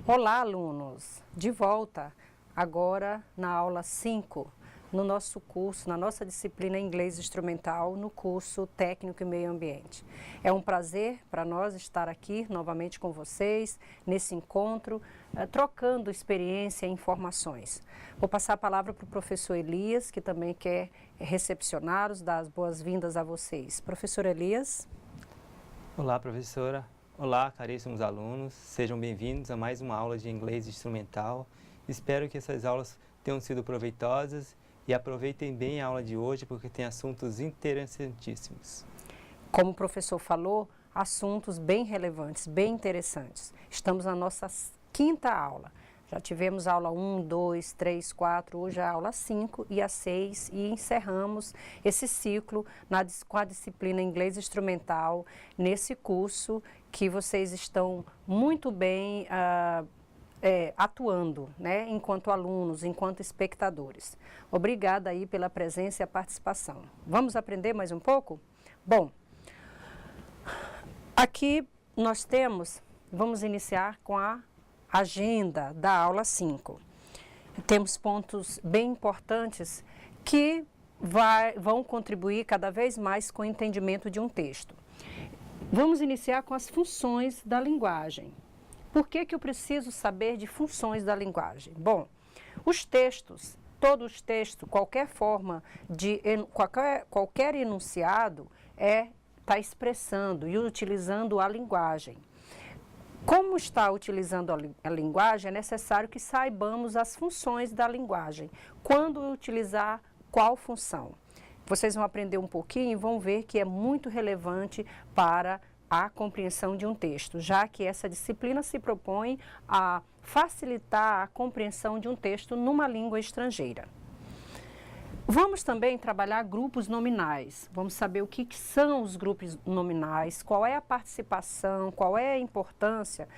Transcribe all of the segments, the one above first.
Olá, alunos! De volta, agora na aula 5, no nosso curso, na nossa disciplina Inglês Instrumental, no curso Técnico e Meio Ambiente. É um prazer para nós estar aqui novamente com vocês, nesse encontro, trocando experiência e informações. Vou passar a palavra para o professor Elias, que também quer recepcioná-los, dar as boas-vindas a vocês. Professor Elias. Olá, professora. Olá, caríssimos alunos. Sejam bem-vindos a mais uma aula de inglês instrumental. Espero que essas aulas tenham sido proveitosas e aproveitem bem a aula de hoje, porque tem assuntos interessantíssimos. Como o professor falou, assuntos bem relevantes, bem interessantes. Estamos na nossa 5ª aula. Já tivemos aula 1, 2, 3, 4, hoje a aula 5 e a 6 e encerramos esse ciclo com a disciplina Inglês Instrumental nesse curso que vocês estão muito bem atuando, né, enquanto alunos, enquanto espectadores. Obrigada aí pela presença e a participação. Vamos aprender mais um pouco? Bom, aqui nós vamos iniciar com a agenda da aula 5. Temos pontos bem importantes que vão contribuir cada vez mais com o entendimento de um texto. Vamos iniciar com as funções da linguagem. Por que eu preciso saber de funções da linguagem? Bom, os textos, todos os textos, qualquer forma de qualquer enunciado está expressando e utilizando a linguagem. Como está utilizando a linguagem, é necessário que saibamos as funções da linguagem. Quando utilizar qual função? Vocês vão aprender um pouquinho e vão ver que é muito relevante para a compreensão de um texto, já que essa disciplina se propõe a facilitar a compreensão de um texto numa língua estrangeira. Vamos também trabalhar grupos nominais. Vamos saber o que são os grupos nominais, qual é a participação, qual é a importância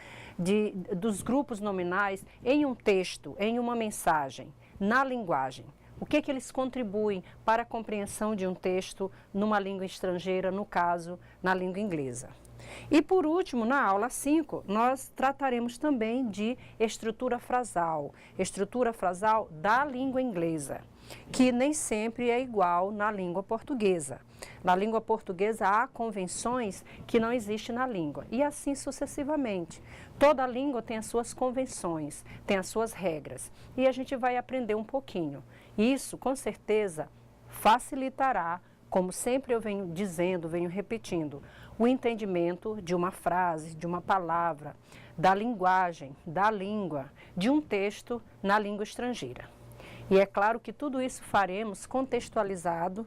dos grupos nominais em um texto, em uma mensagem, na linguagem. O que eles contribuem para a compreensão de um texto numa língua estrangeira, no caso, na língua inglesa. E por último, na aula 5, nós trataremos também de estrutura frasal da língua inglesa, que nem sempre é igual na língua portuguesa. Na língua portuguesa há convenções que não existem na língua, e assim sucessivamente. Toda língua tem as suas convenções, tem as suas regras, e a gente vai aprender um pouquinho. Isso, com certeza, facilitará, como sempre eu venho dizendo, venho repetindo, o entendimento de uma frase, de uma palavra, da linguagem, da língua, de um texto na língua estrangeira. E é claro que tudo isso faremos contextualizado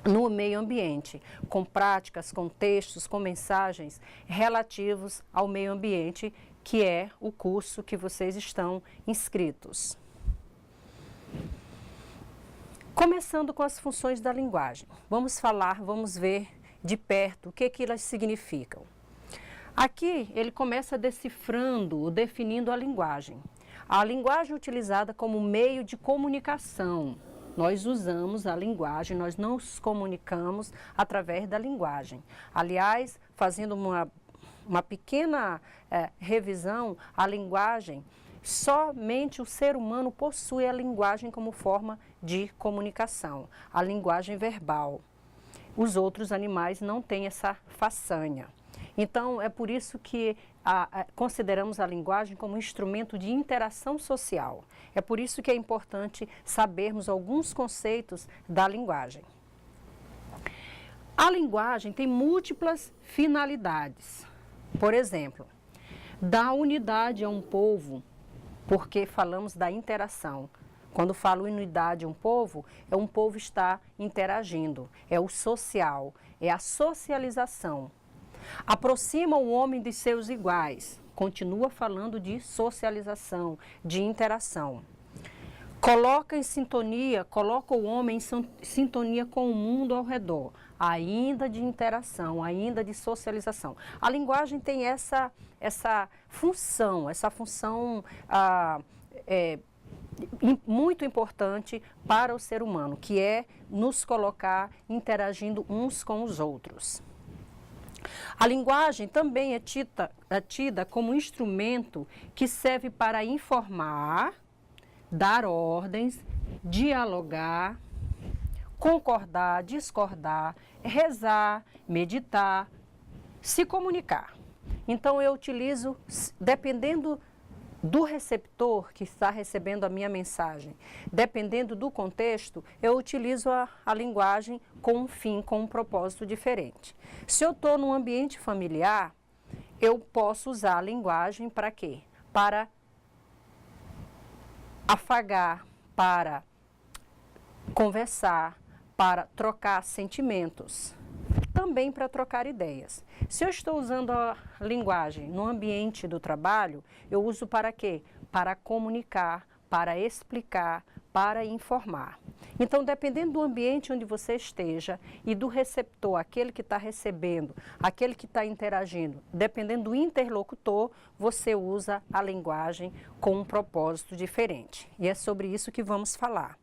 no meio ambiente, com práticas, com textos, com mensagens relativos ao meio ambiente, que é o curso que vocês estão inscritos. Começando com as funções da linguagem. Vamos ver de perto o que elas significam. Aqui ele começa decifrando, definindo a linguagem. A linguagem utilizada como meio de comunicação. Nós usamos a linguagem, nós nos comunicamos através da linguagem. Aliás, fazendo uma pequena revisão, a linguagem, somente o ser humano possui a linguagem como forma de comunicação, a linguagem verbal. Os outros animais não têm essa façanha. Então, é por isso que consideramos a linguagem como um instrumento de interação social. É por isso que é importante sabermos alguns conceitos da linguagem. A linguagem tem múltiplas finalidades. Por exemplo, dá unidade a um povo, porque falamos da interação. Quando falo unidade a um povo está interagindo, é o social, é a socialização. Aproxima o homem de seus iguais, continua falando de socialização, de interação. Coloca o homem em sintonia com o mundo ao redor, ainda de interação, ainda de socialização. A linguagem tem essa função muito importante para o ser humano, que é nos colocar interagindo uns com os outros. A linguagem também é tida como instrumento que serve para informar, dar ordens, dialogar, concordar, discordar, rezar, meditar, se comunicar. Então, eu utilizo, dependendo do receptor que está recebendo a minha mensagem, dependendo do contexto, eu utilizo a linguagem com um fim, com um propósito diferente. Se eu estou num ambiente familiar, eu posso usar a linguagem para quê? Para afagar, para conversar, para trocar sentimentos, também para trocar ideias. Se eu estou usando a linguagem no ambiente do trabalho, eu uso para quê? Para comunicar, para explicar, para informar. Então, dependendo do ambiente onde você esteja e do receptor, aquele que está recebendo, aquele que está interagindo, dependendo do interlocutor, você usa a linguagem com um propósito diferente. E é sobre isso que vamos falar.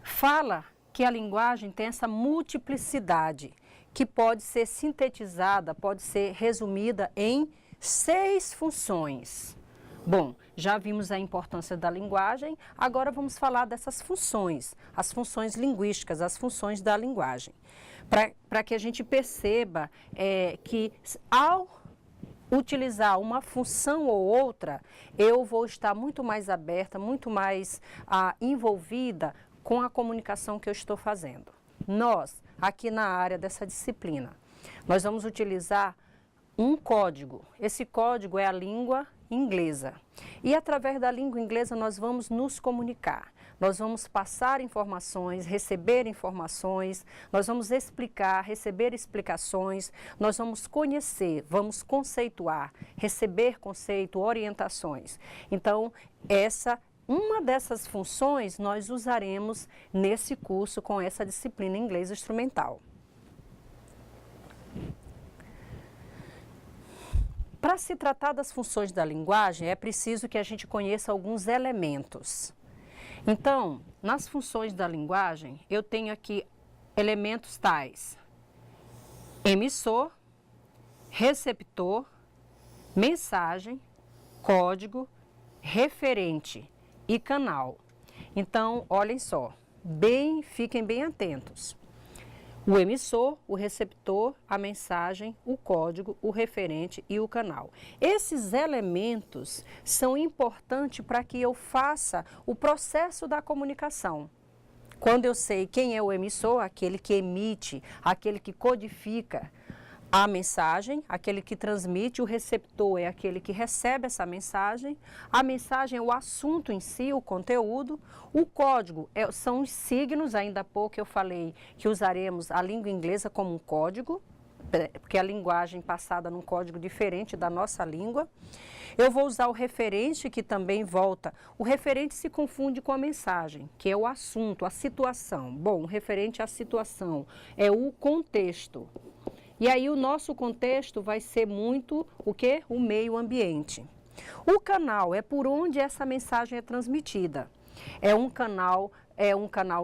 Fala que a linguagem tem essa multiplicidade, que pode ser sintetizada, pode ser resumida em 6 funções. Bom, já vimos a importância da linguagem, agora vamos falar dessas funções, as funções linguísticas, as funções da linguagem, para que a gente perceba que ao utilizar uma função ou outra, eu vou estar muito mais aberta, muito mais envolvida com a comunicação que eu estou fazendo. Nós, aqui na área dessa disciplina, nós vamos utilizar um código. Esse código é a língua inglesa. E através da língua inglesa nós vamos nos comunicar. Nós vamos passar informações, receber informações, nós vamos explicar, receber explicações, nós vamos conhecer, vamos conceituar, receber conceito, orientações. Então, uma dessas funções nós usaremos nesse curso com essa disciplina inglês instrumental. Para se tratar das funções da linguagem, é preciso que a gente conheça alguns elementos. Então, nas funções da linguagem, eu tenho aqui elementos tais: emissor, receptor, mensagem, código, referente e canal. Então, olhem só, fiquem bem atentos. O emissor, o receptor, a mensagem, o código, o referente e o canal. Esses elementos são importantes para que eu faça o processo da comunicação. Quando eu sei quem é o emissor, aquele que emite, aquele que codifica a mensagem, aquele que transmite, o receptor é aquele que recebe essa mensagem, a mensagem é o assunto em si, o conteúdo, o código são os signos, ainda há pouco eu falei que usaremos a língua inglesa como um código, porque a linguagem passada num código diferente da nossa língua. Eu vou usar o referente, que também volta. O referente se confunde com a mensagem, que é o assunto, a situação. Bom, o referente é a situação, é o contexto. E aí o nosso contexto vai ser muito o quê? O meio ambiente. O canal é por onde essa mensagem é transmitida. É um canal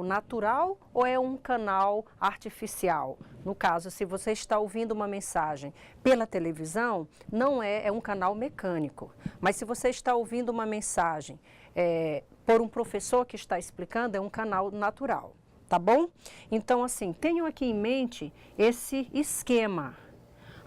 natural ou é um canal artificial? No caso, se você está ouvindo uma mensagem pela televisão, não é um canal mecânico. Mas se você está ouvindo uma mensagem por um professor que está explicando, é um canal natural. Tá bom? Então, assim, tenham aqui em mente esse esquema.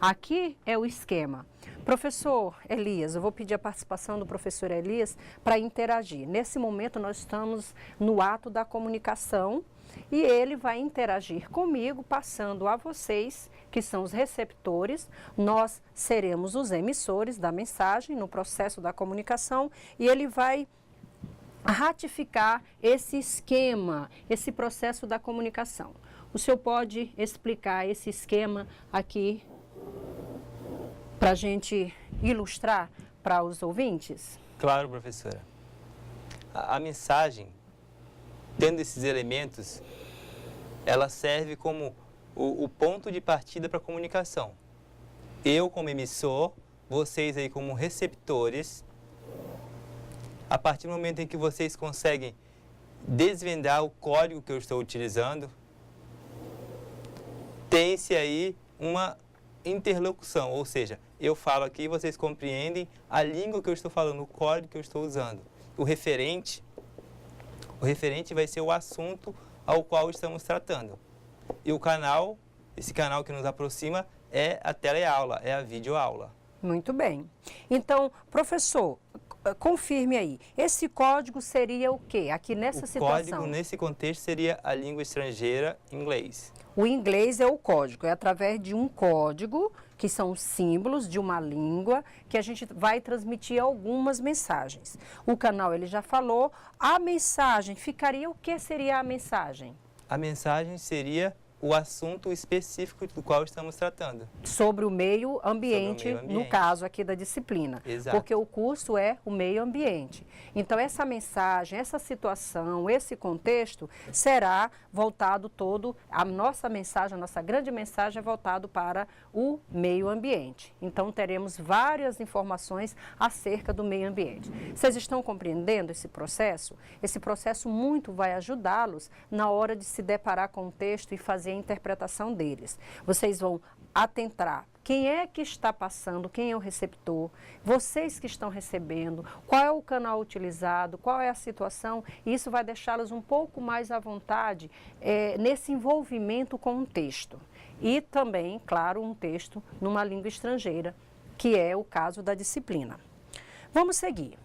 Aqui é o esquema. Professor Elias, eu vou pedir a participação do professor Elias para interagir. Nesse momento, nós estamos no ato da comunicação e ele vai interagir comigo, passando a vocês, que são os receptores. Nós seremos os emissores da mensagem no processo da comunicação e ele vai ratificar esse esquema, esse processo da comunicação. O senhor pode explicar esse esquema aqui para a gente ilustrar para os ouvintes? Claro, professora. A mensagem, tendo esses elementos, ela serve como o ponto de partida para a comunicação. Eu como emissor, vocês aí como receptores. A partir do momento em que vocês conseguem desvendar o código que eu estou utilizando, tem-se aí uma interlocução, ou seja, eu falo aqui e vocês compreendem a língua que eu estou falando, o código que eu estou usando. O referente vai ser o assunto ao qual estamos tratando. E o canal, esse canal que nos aproxima, é a teleaula, é a videoaula. Muito bem. Então, professor, confirme aí. Esse código seria o quê? Aqui nessa situação. O código, nesse contexto, seria a língua estrangeira, inglês. O inglês é o código, é através de um código, que são os símbolos de uma língua, que a gente vai transmitir algumas mensagens. O canal, ele já falou. A mensagem, ficaria o que seria a mensagem? A mensagem seria o assunto específico do qual estamos tratando. Sobre o meio ambiente, no caso aqui da disciplina. Exato. Porque o curso é o meio ambiente. Então, essa mensagem, essa situação, esse contexto será voltado todo, a nossa mensagem, a nossa grande mensagem é voltado para o meio ambiente. Então, teremos várias informações acerca do meio ambiente. Vocês estão compreendendo esse processo? Esse processo muito vai ajudá-los na hora de se deparar com o texto e fazer a interpretação deles. Vocês vão atentar quem é que está passando, quem é o receptor, vocês que estão recebendo, qual é o canal utilizado, qual é a situação, e isso vai deixá-los um pouco mais à vontade nesse envolvimento com o texto. E também, claro, um texto numa língua estrangeira, que é o caso da disciplina. Vamos seguir.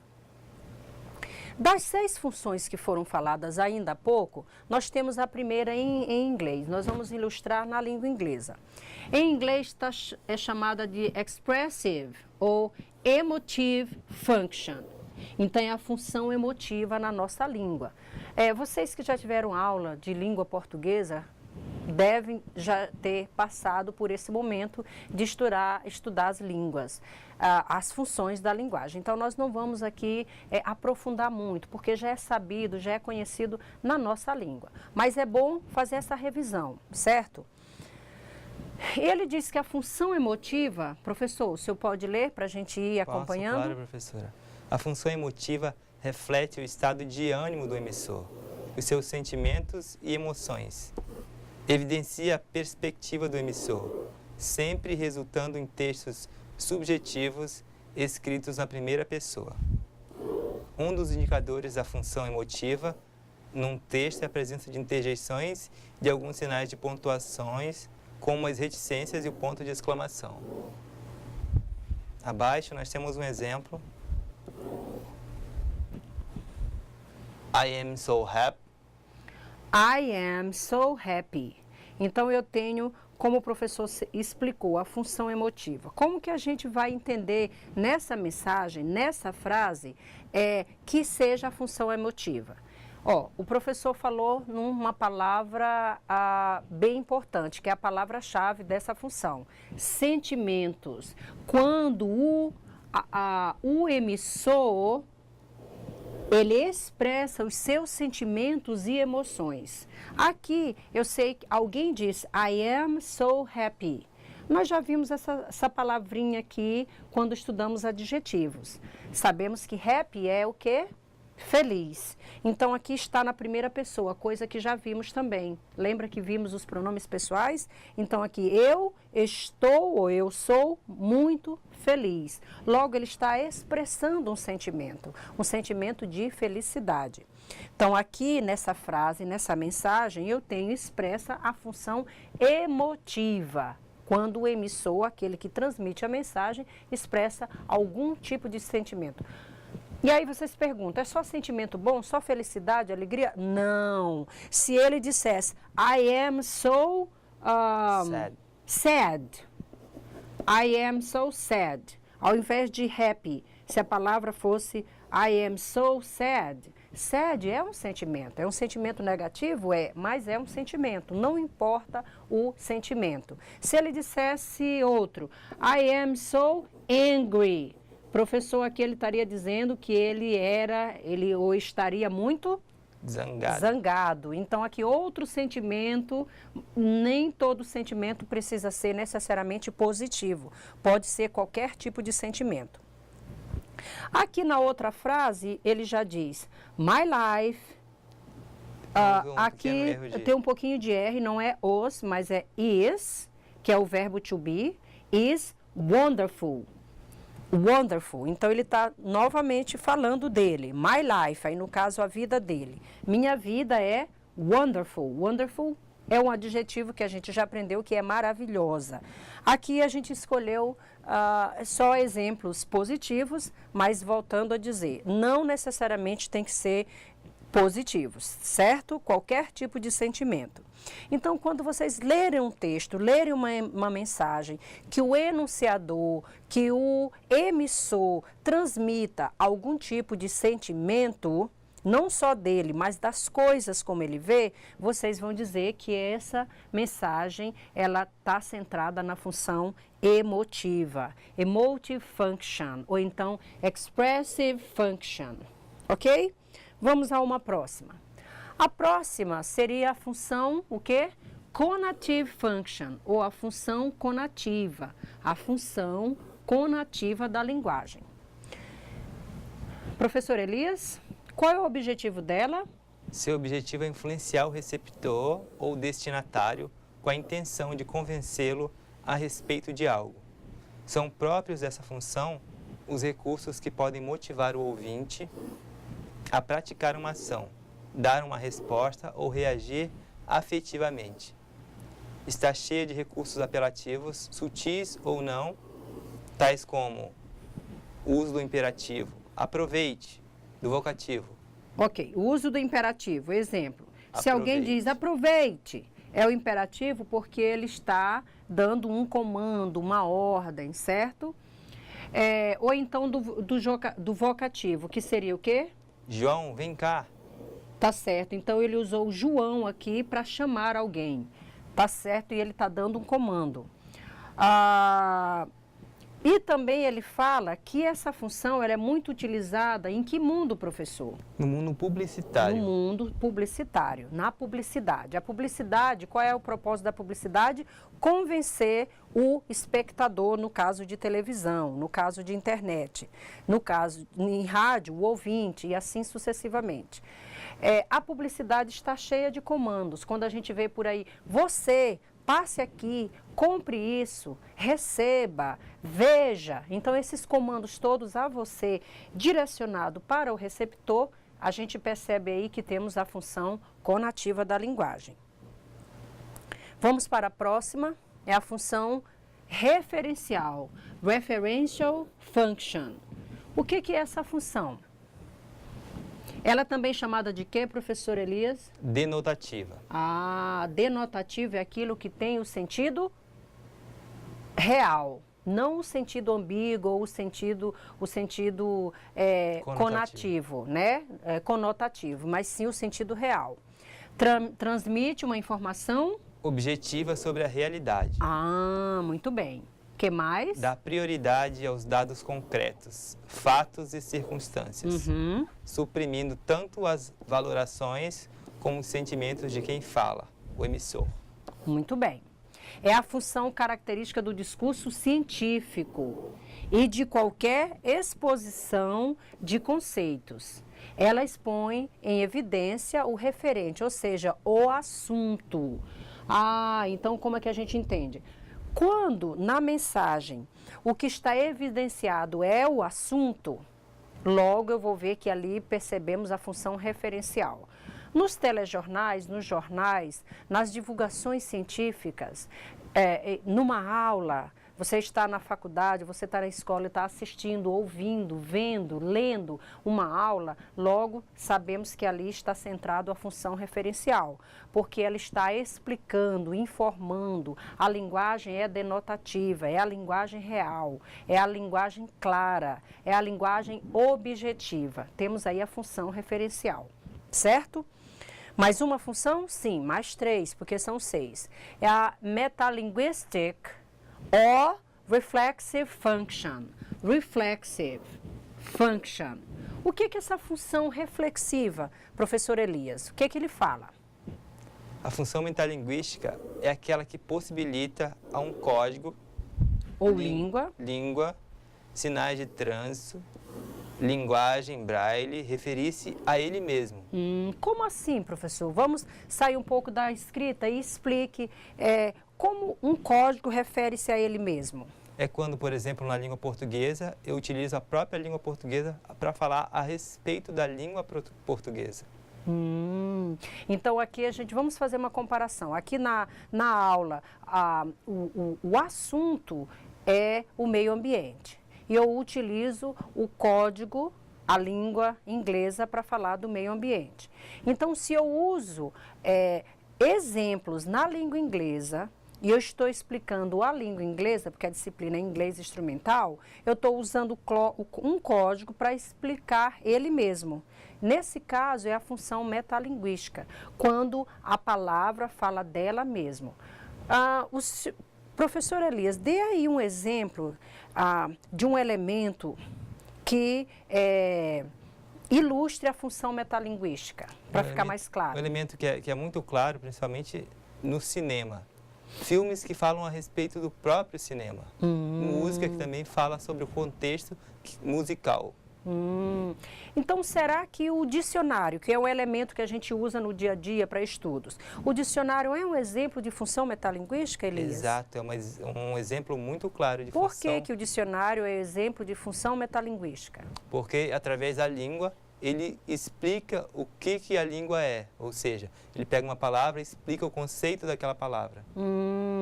Das 6 funções que foram faladas ainda há pouco, nós temos a primeira em inglês. Nós vamos ilustrar na língua inglesa. Em inglês é chamada de expressive ou emotive function. Então, é a função emotiva na nossa língua. Vocês que já tiveram aula de língua portuguesa, devem já ter passado por esse momento de estudar as línguas, as funções da linguagem. Então, nós não vamos aqui aprofundar muito, porque já é sabido, já é conhecido na nossa língua. Mas é bom fazer essa revisão, certo? Ele diz que a função emotiva, professor, o senhor pode ler para a gente ir acompanhando? Claro, professora. A função emotiva reflete o estado de ânimo do emissor, os seus sentimentos e emoções. Evidencia a perspectiva do emissor, sempre resultando em textos subjetivos escritos na primeira pessoa. Um dos indicadores da função emotiva num texto é a presença de interjeições de alguns sinais de pontuações, como as reticências e o ponto de exclamação. Abaixo nós temos um exemplo. I am so happy. I am so happy. Então, eu tenho, como o professor explicou, a função emotiva. Como que a gente vai entender nessa mensagem, nessa frase, que seja a função emotiva? O professor falou numa palavra bem importante, que é a palavra-chave dessa função. Sentimentos. Quando o emissor, ele expressa os seus sentimentos e emoções. Aqui, eu sei que alguém diz, I am so happy. Nós já vimos essa palavrinha aqui quando estudamos adjetivos. Sabemos que happy é o quê? Feliz. Então, aqui está na primeira pessoa, coisa que já vimos também. Lembra que vimos os pronomes pessoais? Então, aqui, eu estou ou eu sou muito feliz. Logo, ele está expressando um sentimento de felicidade. Então, aqui nessa frase, nessa mensagem, eu tenho expressa a função emotiva. Quando o emissor, aquele que transmite a mensagem, expressa algum tipo de sentimento. E aí vocês perguntam, é só sentimento bom, só felicidade, alegria? Não. Se ele dissesse, I am so sad. I am so sad. Ao invés de happy, se a palavra fosse I am so sad. Sad é um sentimento negativo? Mas é um sentimento, não importa o sentimento. Se ele dissesse outro, I am so angry. Professor, aqui ele estaria dizendo que ele estaria muito zangado. Então, aqui outro sentimento, nem todo sentimento precisa ser necessariamente positivo. Pode ser qualquer tipo de sentimento. Aqui na outra frase, ele já diz, my life Houve um Aqui pequeno erro de... tem um pouquinho de R, não é os, mas é is, que é o verbo to be, is wonderful. Wonderful. Então, ele está novamente falando dele. My life, aí no caso a vida dele. Minha vida é wonderful. Wonderful é um adjetivo que a gente já aprendeu que é maravilhosa. Aqui a gente escolheu só exemplos positivos, mas voltando a dizer, não necessariamente tem que ser positivos, certo? Qualquer tipo de sentimento. Então, quando vocês lerem um texto, lerem uma mensagem, que o enunciador, que o emissor transmita algum tipo de sentimento, não só dele, mas das coisas como ele vê, vocês vão dizer que essa mensagem, ela está centrada na função emotiva, emotive function, ou então expressive function, ok? Vamos a uma próxima. A próxima seria a função, o quê? Conative function, ou a função conativa. A função conativa da linguagem. Professor Elias, qual é o objetivo dela? Seu objetivo é influenciar o receptor ou destinatário com a intenção de convencê-lo a respeito de algo. São próprios dessa função os recursos que podem motivar o ouvinte a praticar uma ação, dar uma resposta ou reagir afetivamente. Está cheia de recursos apelativos, sutis ou não, tais como o uso do imperativo, aproveite, do vocativo. Ok, o uso do imperativo, exemplo. Se Aproveite. alguém diz aproveite, é o imperativo porque ele está dando um comando, uma ordem, certo? Ou então do vocativo, que seria o quê? João, vem cá. Tá certo, então ele usou o João aqui para chamar alguém. Tá certo, e ele está dando um comando. E também ele fala que essa função ela é muito utilizada em que mundo, professor? No mundo publicitário. No mundo publicitário, na publicidade. A publicidade, qual é o propósito da publicidade? Convencer o espectador, no caso de televisão, no caso de internet, no caso em rádio, o ouvinte e assim sucessivamente. A publicidade está cheia de comandos. Quando a gente vê por aí, você... passe aqui, compre isso, receba, veja. Então, esses comandos todos a você, direcionado para o receptor, a gente percebe aí que temos a função conativa da linguagem. Vamos para a próxima, é a função referencial, referential function. O que é essa função? Ela também é chamada de quê, professor Elias? Denotativa. Denotativo é aquilo que tem o sentido real, não o sentido ambíguo ou o sentido conativo, né? Conotativo, mas sim o sentido real. Transmite uma informação Objetiva sobre a realidade. Muito bem. O que mais? Dá prioridade aos dados concretos, fatos e circunstâncias, suprimindo tanto as valorações como os sentimentos de quem fala, o emissor. Muito bem. É a função característica do discurso científico e de qualquer exposição de conceitos. Ela expõe em evidência o referente, ou seja, o assunto. Então como é que a gente entende? Quando, na mensagem, o que está evidenciado é o assunto, logo eu vou ver que ali percebemos a função referencial. Nos telejornais, nos jornais, nas divulgações científicas, numa aula, você está na faculdade, você está na escola e está assistindo, ouvindo, vendo, lendo uma aula, logo sabemos que ali está centrado a função referencial, porque ela está explicando, informando, a linguagem é denotativa, é a linguagem real, é a linguagem clara, é a linguagem objetiva. Temos aí a função referencial, certo? Mais uma função? Sim, mais 3, porque são 6. É a metalinguistic or reflexive function. Reflexive function. O que é essa função reflexiva, professor Elias? O que ele fala? A função metalinguística é aquela que possibilita a um código ou língua, sinais de trânsito linguagem braille referir-se a ele mesmo. Como assim, professor? Vamos sair um pouco da escrita e explique como um código refere-se a ele mesmo. É quando, por exemplo, na língua portuguesa, eu utilizo a própria língua portuguesa para falar a respeito da língua portuguesa. Então aqui vamos fazer uma comparação. Aqui na aula, o assunto é o meio ambiente. E eu utilizo o código, a língua inglesa, para falar do meio ambiente. Então, se eu uso exemplos na língua inglesa, e eu estou explicando a língua inglesa, porque a disciplina é inglês instrumental, eu estou usando um código para explicar ele mesmo. Nesse caso, é a função metalinguística, quando a palavra fala dela mesmo. Professor Elias, dê aí um exemplo de um elemento que ilustre a função metalinguística, para ficar mais claro. Um elemento que é muito claro, principalmente no cinema. Filmes que falam a respeito do próprio cinema. Música que também fala sobre o contexto musical. Então, será que o dicionário, que é um elemento que a gente usa no dia a dia para estudos, o dicionário é um exemplo de função metalinguística, Elias? Exato, é um exemplo muito claro de função. Por que o dicionário é exemplo de função metalinguística? Porque, através da língua, ele explica o que a língua é, ou seja, ele pega uma palavra e explica o conceito daquela palavra.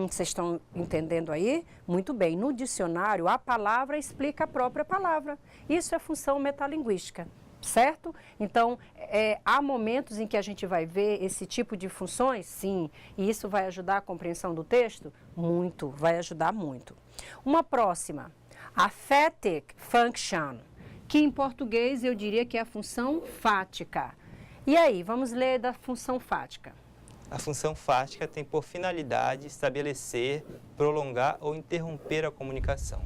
Vocês estão entendendo aí? Muito bem. No dicionário, a palavra explica a própria palavra. Isso é função metalinguística, certo? Então, há momentos em que a gente vai ver esse tipo de funções? Sim. E isso vai ajudar a compreensão do texto? Muito, vai ajudar muito. Uma próxima, aphatic function, que em português eu diria que é a função fática. E aí, vamos ler da função fática. A função fática tem por finalidade estabelecer, prolongar ou interromper a comunicação.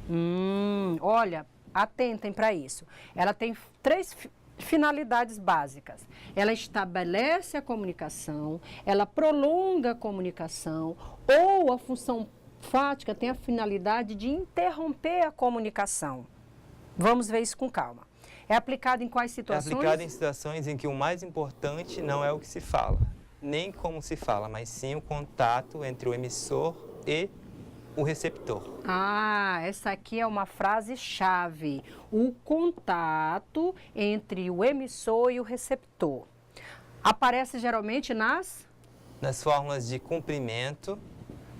Olha, atentem para isso. Ela tem 3 finalidades básicas. Ela estabelece a comunicação, ela prolonga a comunicação, ou a função fática tem a finalidade de interromper a comunicação. Vamos ver isso com calma. É aplicado em quais situações? É aplicado em situações em que o mais importante não é o que se fala, nem como se fala, mas sim o contato entre o emissor e o receptor. Essa aqui é uma frase-chave. O contato entre o emissor e o receptor. Aparece geralmente nas fórmulas de cumprimento.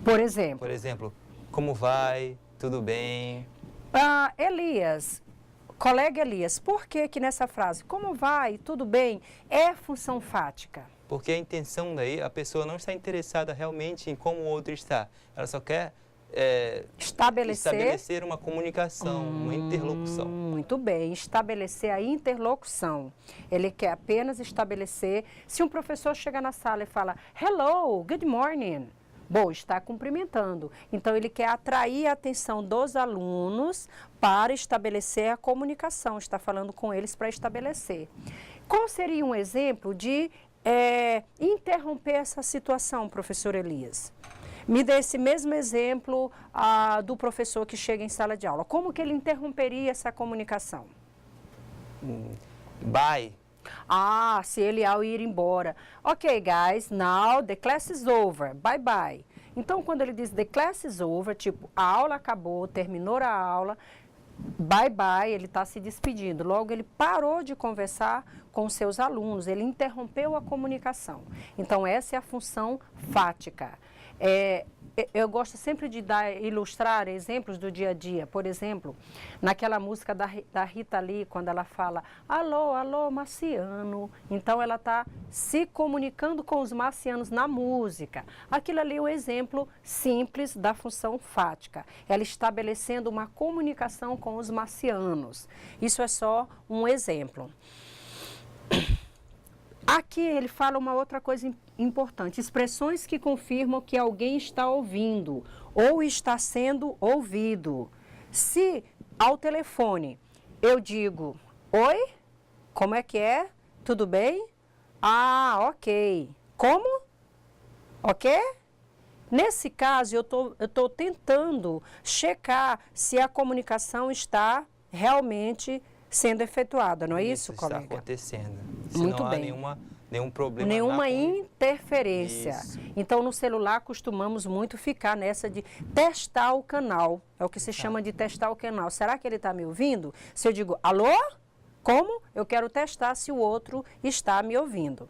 Por exemplo? Por exemplo, como vai? Tudo bem? Elias, colega Elias, por que nessa frase, como vai, tudo bem, é função fática? Porque a intenção daí, a pessoa não está interessada realmente em como o outro está. Ela só quer estabelecer uma comunicação, uma interlocução. Muito bem, estabelecer a interlocução. Ele quer apenas estabelecer, se um professor chega na sala e fala, hello, good morning. Bom, está cumprimentando. Então, ele quer atrair a atenção dos alunos para estabelecer a comunicação. Está falando com eles para estabelecer. Qual seria um exemplo de interromper essa situação, professor Elias? Me dê esse mesmo exemplo do professor que chega em sala de aula. Como que ele interromperia essa comunicação? Bye. Se ele ao ir embora. Ok, guys, now the class is over. Bye, bye. Então, quando ele diz the class is over, tipo, a aula acabou, terminou a aula, bye, bye, ele está se despedindo. Logo, ele parou de conversar com seus alunos, ele interrompeu a comunicação. Então, essa é a função fática. Eu gosto sempre de ilustrar exemplos do dia a dia. Por exemplo, naquela música da Rita Lee, quando ela fala, alô, alô, marciano. Então, ela está se comunicando com os marcianos na música. Aquilo ali é um exemplo simples da função fática. Ela estabelecendo uma comunicação com os marcianos. Isso é só um exemplo. Aqui ele fala uma outra coisa importante, expressões que confirmam que alguém está ouvindo ou está sendo ouvido. Se ao telefone eu digo, oi, como é que é? Tudo bem? Ok. Como? Ok? Nesse caso, eu tô tentando checar se a comunicação está realmente sendo efetuada, não é isso, colega? Está acontecendo. Se Muito não há bem. nenhum problema. Nenhuma interferência. Isso. Então, no celular, costumamos muito ficar nessa de testar o canal. É o que se chama de testar o canal. Será que ele está me ouvindo? Se eu digo, alô? Como? Eu quero testar se o outro está me ouvindo.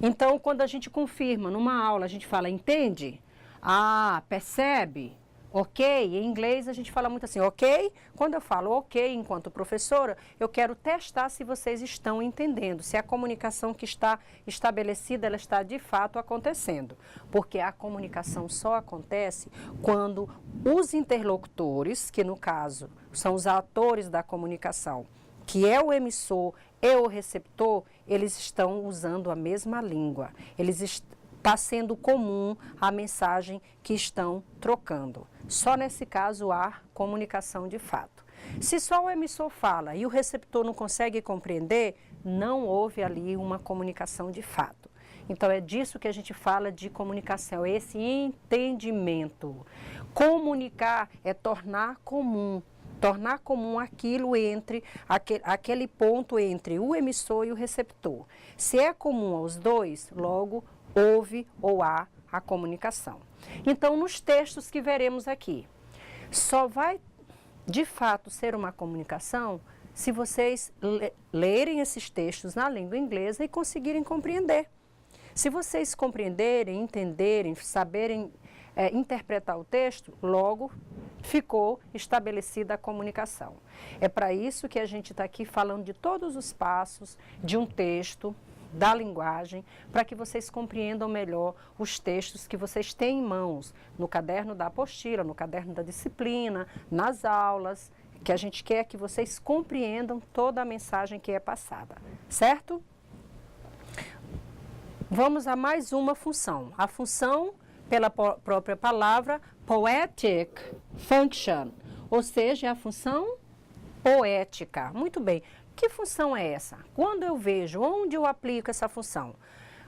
Então, quando a gente confirma numa aula, a gente fala, entende? Ah, percebe? Ok? Em inglês a gente fala muito assim, ok? Quando eu falo ok, enquanto professora, eu quero testar se vocês estão entendendo, se a comunicação que está estabelecida, ela está de fato acontecendo. Porque a comunicação só acontece quando os interlocutores, que no caso são os atores da comunicação, que é o emissor e o receptor, eles estão usando a mesma língua. Está sendo comum a mensagem que estão trocando. Só nesse caso há comunicação de fato. Se só o emissor fala e o receptor não consegue compreender, não houve ali uma comunicação de fato. Então é disso que a gente fala de comunicação, é esse entendimento. Comunicar é tornar comum aquilo entre, aquele ponto entre o emissor e o receptor. Se é comum aos dois, logo houve ou há a comunicação. Então, nos textos que veremos aqui, só vai de fato ser uma comunicação se vocês lerem esses textos na língua inglesa e conseguirem compreender. Se vocês compreenderem, entenderem, saberem interpretar o texto, logo ficou estabelecida a comunicação. É para isso que a gente está aqui falando de todos os passos de um texto, da linguagem, para que vocês compreendam melhor os textos que vocês têm em mãos, no caderno da apostila, no caderno da disciplina, nas aulas, que a gente quer que vocês compreendam toda a mensagem que é passada, certo? Vamos a mais uma função. A função, pela própria palavra, poetic function, ou seja, a função poética. Muito bem. Que função é essa? Quando eu vejo, onde eu aplico essa função?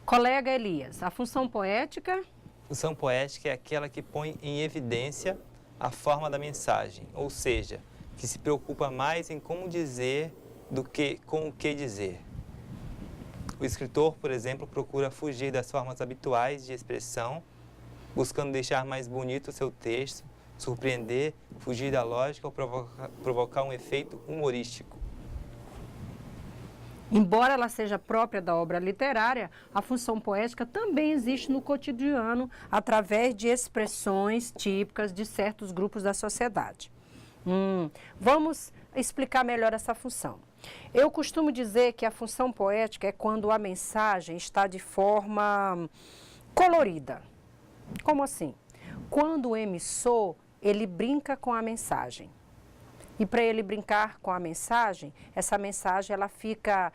Colega Elias, a função poética? Função poética é aquela que põe em evidência a forma da mensagem, ou seja, que se preocupa mais em como dizer do que com o que dizer. O escritor, por exemplo, procura fugir das formas habituais de expressão, buscando deixar mais bonito o seu texto, surpreender, fugir da lógica ou provocar um efeito humorístico. Embora ela seja própria da obra literária, a função poética também existe no cotidiano através de expressões típicas de certos grupos da sociedade. Vamos explicar melhor essa função. Eu costumo dizer que a função poética é quando a mensagem está de forma colorida. Como assim? Quando o emissor, ele brinca com a mensagem. E para ele brincar com a mensagem, essa mensagem ela fica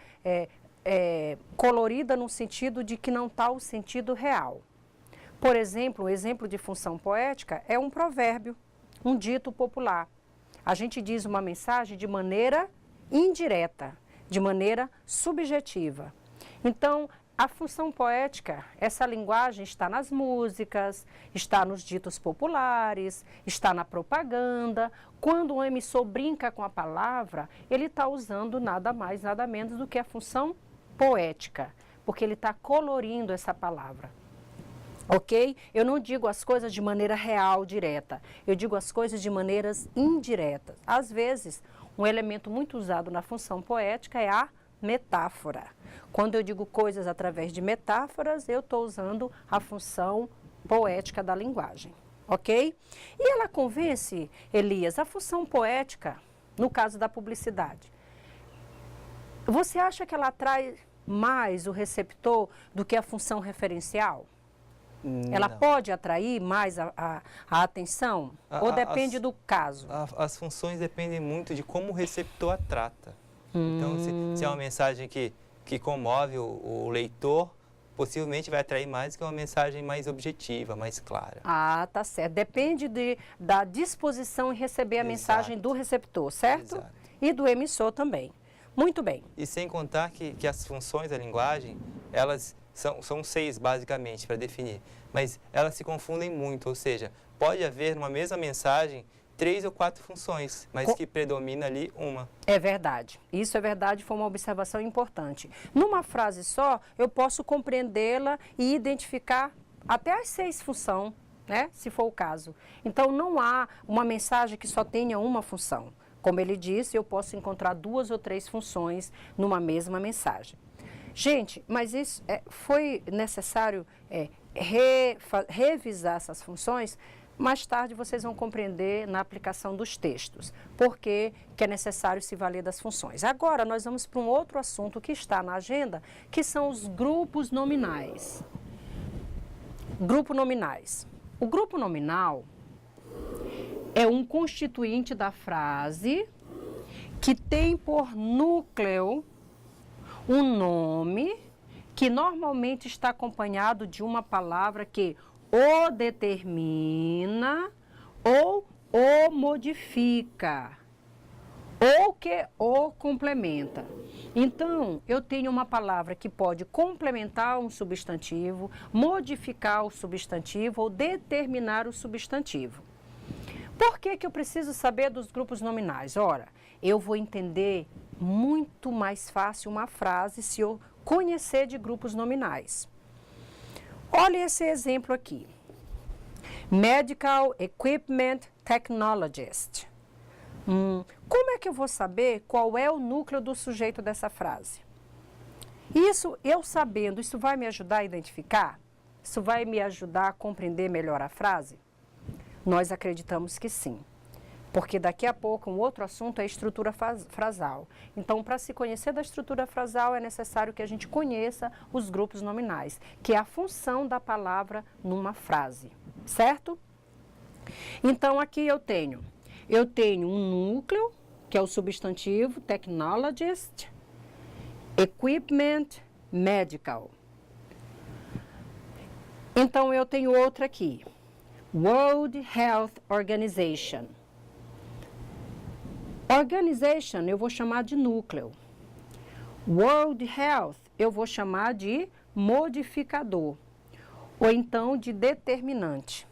colorida no sentido de que não está o sentido real. Por exemplo, um exemplo de função poética é um provérbio, um dito popular. A gente diz uma mensagem de maneira indireta, de maneira subjetiva. Então, a função poética, essa linguagem está nas músicas, está nos ditos populares, está na propaganda. Quando o emissor brinca com a palavra, ele está usando nada mais, nada menos do que a função poética, porque ele está colorindo essa palavra. Ok? Eu não digo as coisas de maneira real, direta. Eu digo as coisas de maneiras indiretas. Às vezes, um elemento muito usado na função poética é a metáfora. Quando eu digo coisas através de metáforas, eu estou usando a função poética da linguagem, ok? E ela convence, Elias, a função poética, no caso da publicidade. Você acha que ela atrai mais o receptor do que a função referencial? Ela pode atrair mais a atenção? Ou depende do caso? As funções dependem muito de como o receptor a trata. Então, se é uma mensagem que comove o leitor, possivelmente vai atrair mais que uma mensagem mais objetiva, mais clara. Ah, tá certo. Depende da disposição em receber a mensagem do receptor, certo? Exato. E do emissor também. Muito bem. E sem contar que as funções da linguagem, elas são 6 basicamente para definir, mas elas se confundem muito, ou seja, pode haver numa mesma mensagem 3 ou 4 funções, mas que predomina ali uma. É verdade. Isso é verdade, foi uma observação importante. Numa frase só, eu posso compreendê-la e identificar até as 6 funções, né? Se for o caso. Então, não há uma mensagem que só tenha uma função. Como ele disse, eu posso encontrar 2 ou 3 funções numa mesma mensagem. Gente, mas isso foi necessário revisar essas funções. Mais tarde vocês vão compreender na aplicação dos textos, porque que é necessário se valer das funções. Agora nós vamos para um outro assunto que está na agenda, que são os grupos nominais. Grupo nominais. O grupo nominal é um constituinte da frase que tem por núcleo um nome que normalmente está acompanhado de uma palavra que o determina ou o modifica, ou que o complementa. Então, eu tenho uma palavra que pode complementar um substantivo, modificar o substantivo ou determinar o substantivo. Por que eu preciso saber dos grupos nominais? Ora, eu vou entender muito mais fácil uma frase se eu conhecer de grupos nominais. Olha esse exemplo aqui. Medical Equipment Technologist. Como é que eu vou saber qual é o núcleo do sujeito dessa frase? Isso, eu sabendo, isso vai me ajudar a identificar? Isso vai me ajudar a compreender melhor a frase? Nós acreditamos que sim. Porque daqui a pouco um outro assunto é a estrutura frasal. Então, para se conhecer da estrutura frasal, é necessário que a gente conheça os grupos nominais, que é a função da palavra numa frase, certo? Então, aqui eu tenho um núcleo, que é o substantivo, technologist, equipment, medical. Então, eu tenho outra aqui, World Health Organization. Organization eu vou chamar de núcleo. World Health eu vou chamar de modificador, ou então de determinante.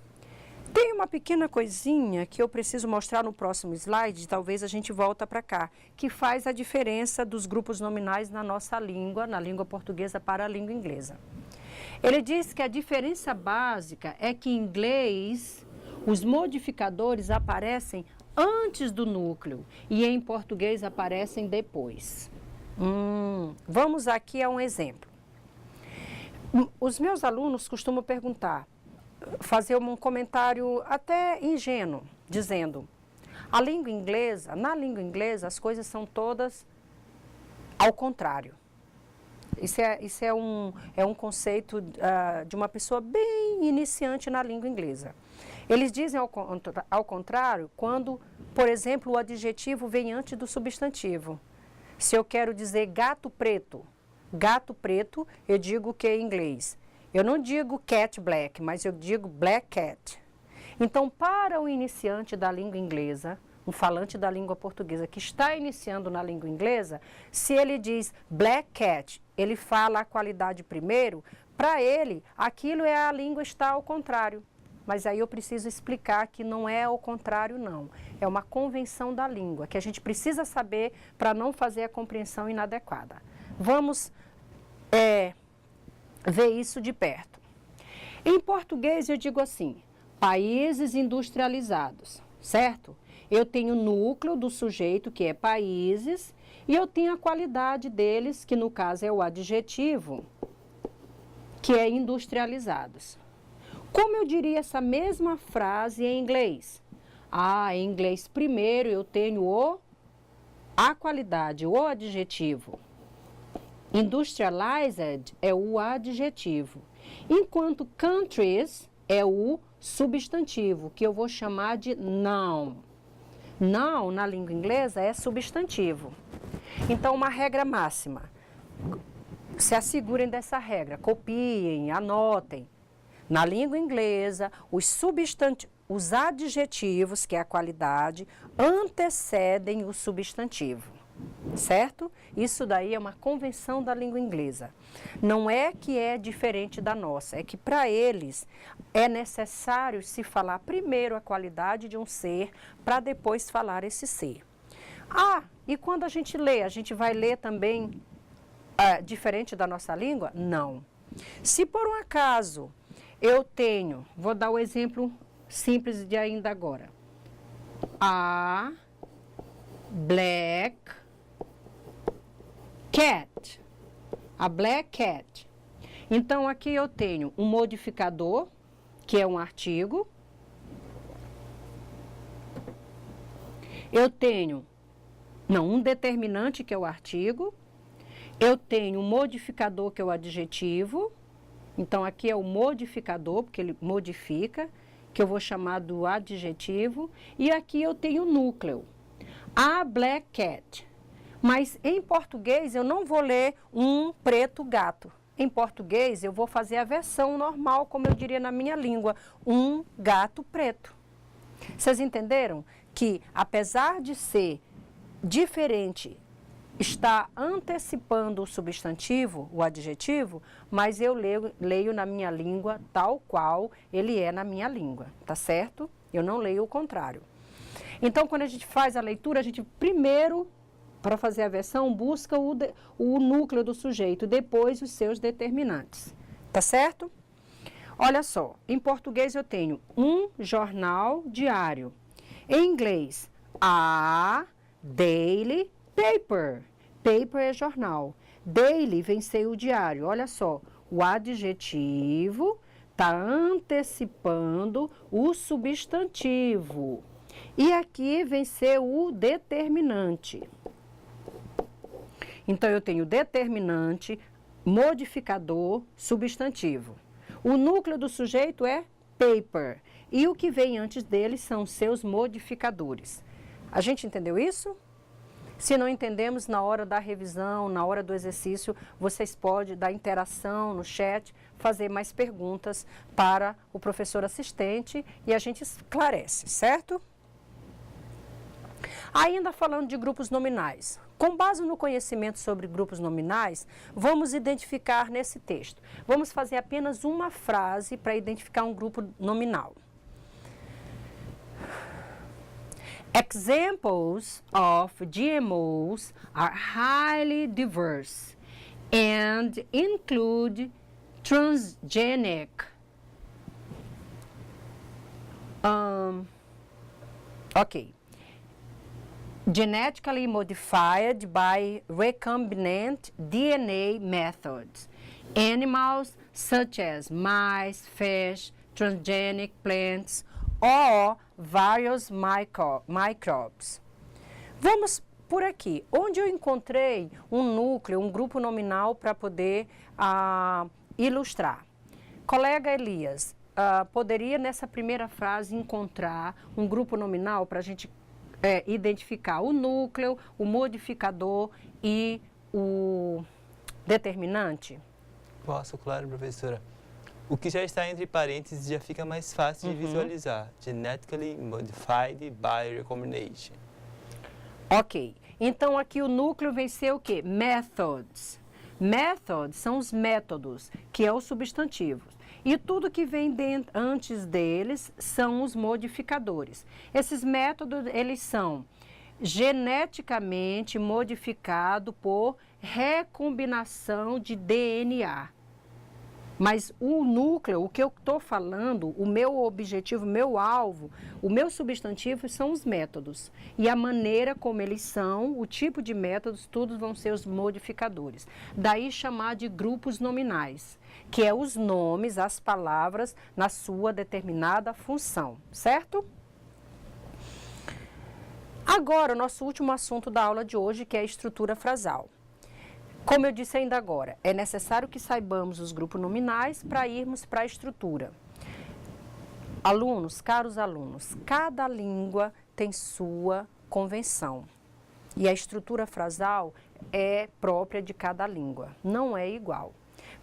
Tem uma pequena coisinha que eu preciso mostrar no próximo slide, talvez a gente volta para cá, que faz a diferença dos grupos nominais na nossa língua, na língua portuguesa para a língua inglesa. Ele diz que a diferença básica é que em inglês os modificadores aparecem antes do núcleo e em português aparecem depois. Vamos aqui a um exemplo. Os meus alunos costumam perguntar, fazer um comentário até ingênuo, dizendo, na língua inglesa as coisas são todas ao contrário. Isso é um conceito de uma pessoa bem iniciante na língua inglesa. Eles dizem ao contrário quando, por exemplo, o adjetivo vem antes do substantivo. Se eu quero dizer gato preto, eu digo que é em inglês. Eu não digo cat black, mas eu digo black cat. Então, para o iniciante da língua inglesa, um falante da língua portuguesa que está iniciando na língua inglesa, se ele diz black cat, ele fala a qualidade primeiro, para ele, aquilo a língua está ao contrário. Mas aí eu preciso explicar que não é ao contrário, não. É uma convenção da língua, que a gente precisa saber para não fazer a compreensão inadequada. Vamos ver isso de perto. Em português eu digo assim, países industrializados, certo? Eu tenho o núcleo do sujeito, que é países, e eu tenho a qualidade deles, que no caso é o adjetivo, que é industrializados. Como eu diria essa mesma frase em inglês? Em inglês primeiro eu tenho a qualidade, o adjetivo. Industrialized é o adjetivo, enquanto countries é o substantivo, que eu vou chamar de noun. Noun, na língua inglesa, é substantivo. Então, uma regra máxima. Se assegurem dessa regra, copiem, anotem. Na língua inglesa, os adjetivos, que é a qualidade, antecedem o substantivo. certo? Isso daí é uma convenção da língua inglesa. Não é que é diferente da nossa, é que para eles é necessário se falar primeiro a qualidade de um ser para depois falar esse ser. Ah, e quando a gente vai ler também diferente da nossa língua? Não. Se por um acaso eu tenho, vou dar o exemplo simples de ainda agora. A black cat. A black cat. Então, aqui eu tenho um modificador, que é um artigo. Eu tenho, um determinante, que é o artigo. Eu tenho um modificador, que é o adjetivo. Então, aqui é o modificador, porque ele modifica, que eu vou chamar do adjetivo. E aqui eu tenho o núcleo. A black cat. Mas em português eu não vou ler um preto gato. Em português eu vou fazer a versão normal, como eu diria na minha língua, um gato preto. Vocês entenderam que, apesar de ser diferente, está antecipando o substantivo, o adjetivo, mas eu leio na minha língua tal qual ele é na minha língua, tá certo? Eu não leio o contrário. Então, quando a gente faz a leitura, a gente primeiro, para fazer a versão, busca o núcleo do sujeito, depois os seus determinantes, tá certo? Olha só, em português eu tenho um jornal diário. Em inglês, a daily paper. Paper é jornal. Daily vem ser o diário. Olha só, o adjetivo está antecipando o substantivo. E aqui vem ser o determinante. Então, eu tenho determinante, modificador, substantivo. O núcleo do sujeito é paper. E o que vem antes dele são seus modificadores. A gente entendeu isso? Se não entendemos, na hora da revisão, na hora do exercício, vocês podem, da interação no chat, fazer mais perguntas para o professor assistente e a gente esclarece, certo? Ainda falando de grupos nominais. Com base no conhecimento sobre grupos nominais, vamos identificar nesse texto. Vamos fazer apenas uma frase para identificar um grupo nominal. Examples of GMOs are highly diverse and include transgenic, genetically modified by recombinant DNA methods, animals such as mice, fish, transgenic plants, or various microbes. Vamos por aqui, onde eu encontrei um núcleo, um grupo nominal para poder ilustrar. Colega Elias, poderia nessa primeira frase encontrar um grupo nominal para a gente identificar o núcleo, o modificador e o determinante? Posso, claro, professora. O que já está entre parênteses já fica mais fácil de visualizar. Genetically modified by recombination. Ok. Então, aqui o núcleo vem ser o quê? Methods. Methods são os métodos, que é o substantivo. E tudo que vem antes deles são os modificadores. Esses métodos, eles são geneticamente modificados por recombinação de DNA. Mas o núcleo, o que eu estou falando, o meu objetivo, o meu alvo, o meu substantivo são os métodos. E a maneira como eles são, o tipo de métodos, todos vão ser os modificadores. Daí chamar de grupos nominais, que é os nomes, as palavras na sua determinada função, certo? Agora, o nosso último assunto da aula de hoje, que é a estrutura frasal. Como eu disse ainda agora, é necessário que saibamos os grupos nominais para irmos para a estrutura. Alunos, caros alunos, cada língua tem sua convenção. E a estrutura frasal é própria de cada língua, não é igual.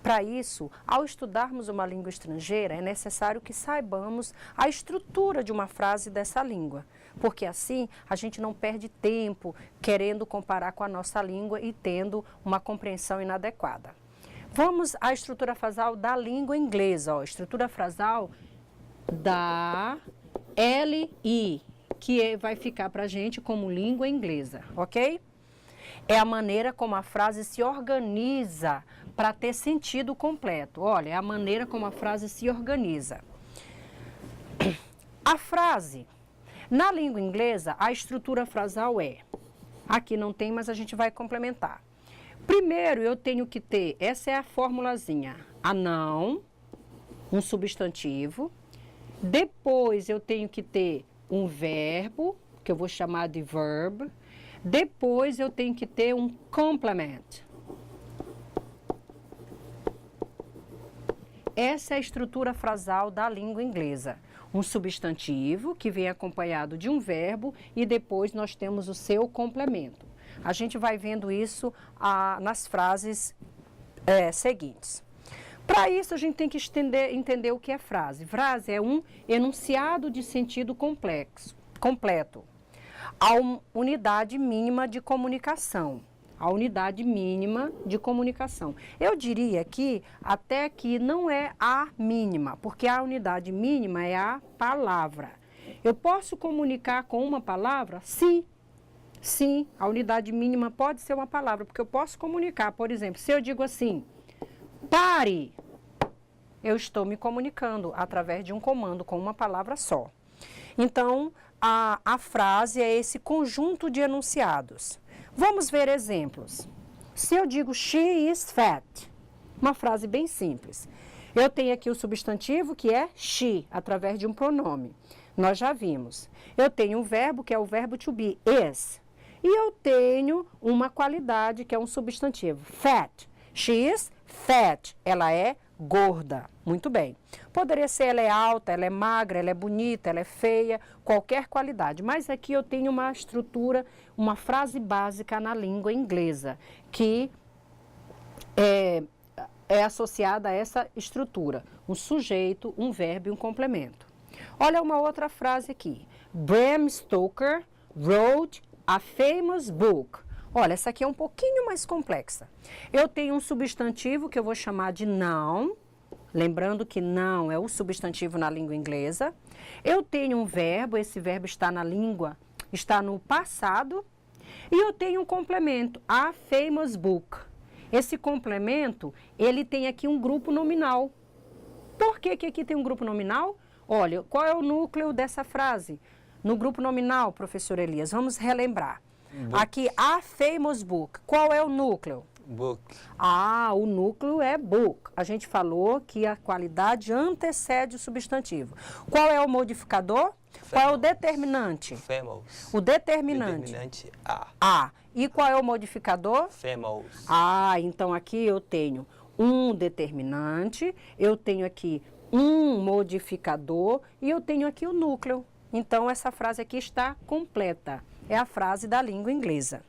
Para isso, ao estudarmos uma língua estrangeira, é necessário que saibamos a estrutura de uma frase dessa língua. porque assim a gente não perde tempo querendo comparar com a nossa língua e tendo uma compreensão inadequada. Vamos à estrutura frasal da língua inglesa, ó, estrutura frasal da LI, que vai ficar para a gente como língua inglesa, ok? É a maneira como a frase se organiza para ter sentido completo. Olha, é a maneira como a frase se organiza. A frase, na língua inglesa, a estrutura frasal é, aqui não tem, mas a gente vai complementar. Primeiro, eu tenho que ter, essa é a formulazinha, a noun, um substantivo. Depois, eu tenho que ter um verbo, que eu vou chamar de verb. Depois, eu tenho que ter um complement. Essa é a estrutura frasal da língua inglesa. Um substantivo que vem acompanhado de um verbo e depois nós temos o seu complemento. A gente vai vendo isso nas frases seguintes. Para isso, a gente tem que entender o que é frase. Frase é um enunciado de sentido completo. A unidade mínima de comunicação. A unidade mínima de comunicação. Eu diria que até que não é a mínima, porque a unidade mínima é a palavra. Eu posso comunicar com uma palavra? Sim. Sim, a unidade mínima pode ser uma palavra, porque eu posso comunicar. Por exemplo, se eu digo assim, pare, eu estou me comunicando através de um comando com uma palavra só. Então, a frase é esse conjunto de enunciados. Vamos ver exemplos. Se eu digo she is fat, uma frase bem simples. Eu tenho aqui o substantivo que é she, através de um pronome. Nós já vimos. Eu tenho um verbo que é o verbo to be, is. E eu tenho uma qualidade que é um substantivo, fat. She is fat. Ela é gorda. Muito bem. Poderia ser ela é alta, ela é magra, ela é bonita, ela é feia, qualquer qualidade. Mas aqui eu tenho uma estrutura, uma frase básica na língua inglesa, que é associada a essa estrutura. Um sujeito, um verbo e um complemento. Olha uma outra frase aqui. Bram Stoker wrote a famous book. Olha, essa aqui é um pouquinho mais complexa. Eu tenho um substantivo que eu vou chamar de noun. Lembrando que noun é o substantivo na língua inglesa. Eu tenho um verbo, esse verbo está está no passado. E eu tenho um complemento, a famous book. Esse complemento, ele tem aqui um grupo nominal. Por que aqui tem um grupo nominal? Olha, qual é o núcleo dessa frase? No grupo nominal, professor Elias, vamos relembrar. Book. Aqui, a famous book. Qual é o núcleo? Book. Ah, o núcleo é book. A gente falou que a qualidade antecede o substantivo. Qual é o modificador? Famous. Qual é o determinante? Famous. O determinante? Determinante a. A. E qual é o modificador? Famous. Ah, então aqui eu tenho um determinante, eu tenho aqui um modificador e eu tenho aqui o núcleo. Então, essa frase aqui está completa. É a frase da língua inglesa.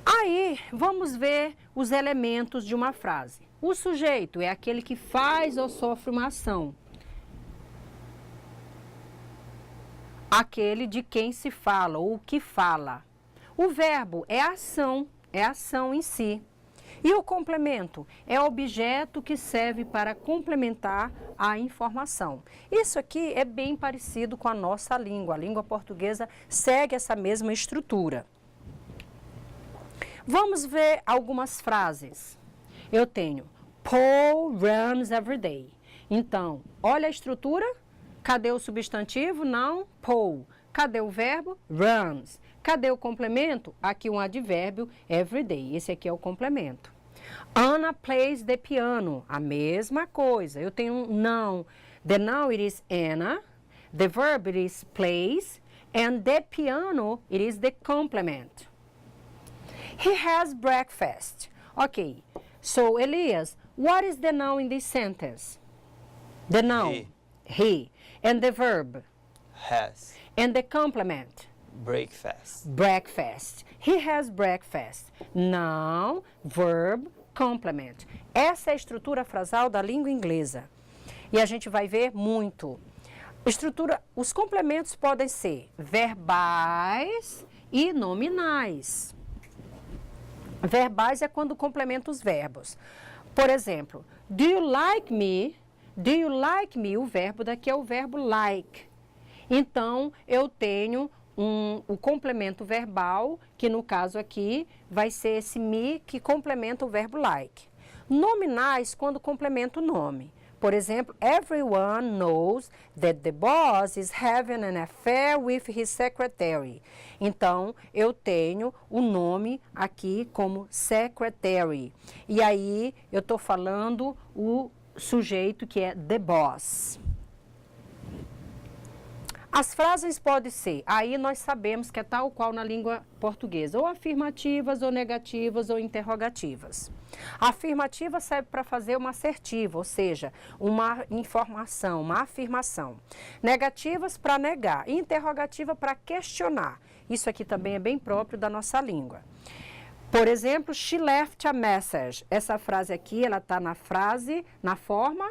Aí, vamos ver os elementos de uma frase. O sujeito é aquele que faz ou sofre uma ação. Aquele de quem se fala ou que fala. O verbo é a ação em si. E o complemento é objeto que serve para complementar a informação. Isso aqui é bem parecido com a nossa língua. A língua portuguesa segue essa mesma estrutura. Vamos ver algumas frases. Eu tenho Paul runs every day. Então, olha a estrutura. Cadê o substantivo? Não, Paul. Cadê o verbo? Runs. Cadê o complemento? Aqui um advérbio, every day. Esse aqui é o complemento. Anna plays the piano. A mesma coisa. Eu tenho um noun. The noun it is Anna. The verb it is plays. And the piano it is the complement. He has breakfast. Okay. So, Elias, what is the noun in this sentence? The noun. He. And the verb? Has. And the complement? Breakfast. Breakfast. He has breakfast. Noun, verb, complement. Essa é a estrutura frasal da língua inglesa. E a gente vai ver muito. Estrutura, os complementos podem ser verbais e nominais. Verbais é quando complementa os verbos. Por exemplo, do you like me? Do you like me? O verbo daqui é o verbo like. Então, eu tenho o complemento verbal, que no caso aqui vai ser esse me que complementa o verbo like. Nominais, quando complementa o nome. Por exemplo, everyone knows that the boss is having an affair with his secretary. Então, eu tenho o nome aqui como secretary. E aí, eu estou falando o sujeito que é the boss. As frases podem ser, aí nós sabemos que é tal qual na língua portuguesa, ou afirmativas, ou negativas, ou interrogativas. A afirmativa serve para fazer uma assertiva, ou seja, uma informação, uma afirmação. Negativas para negar, e interrogativa para questionar. Isso aqui também é bem próprio da nossa língua. Por exemplo, she left a message. Essa frase aqui, ela está na frase, na forma...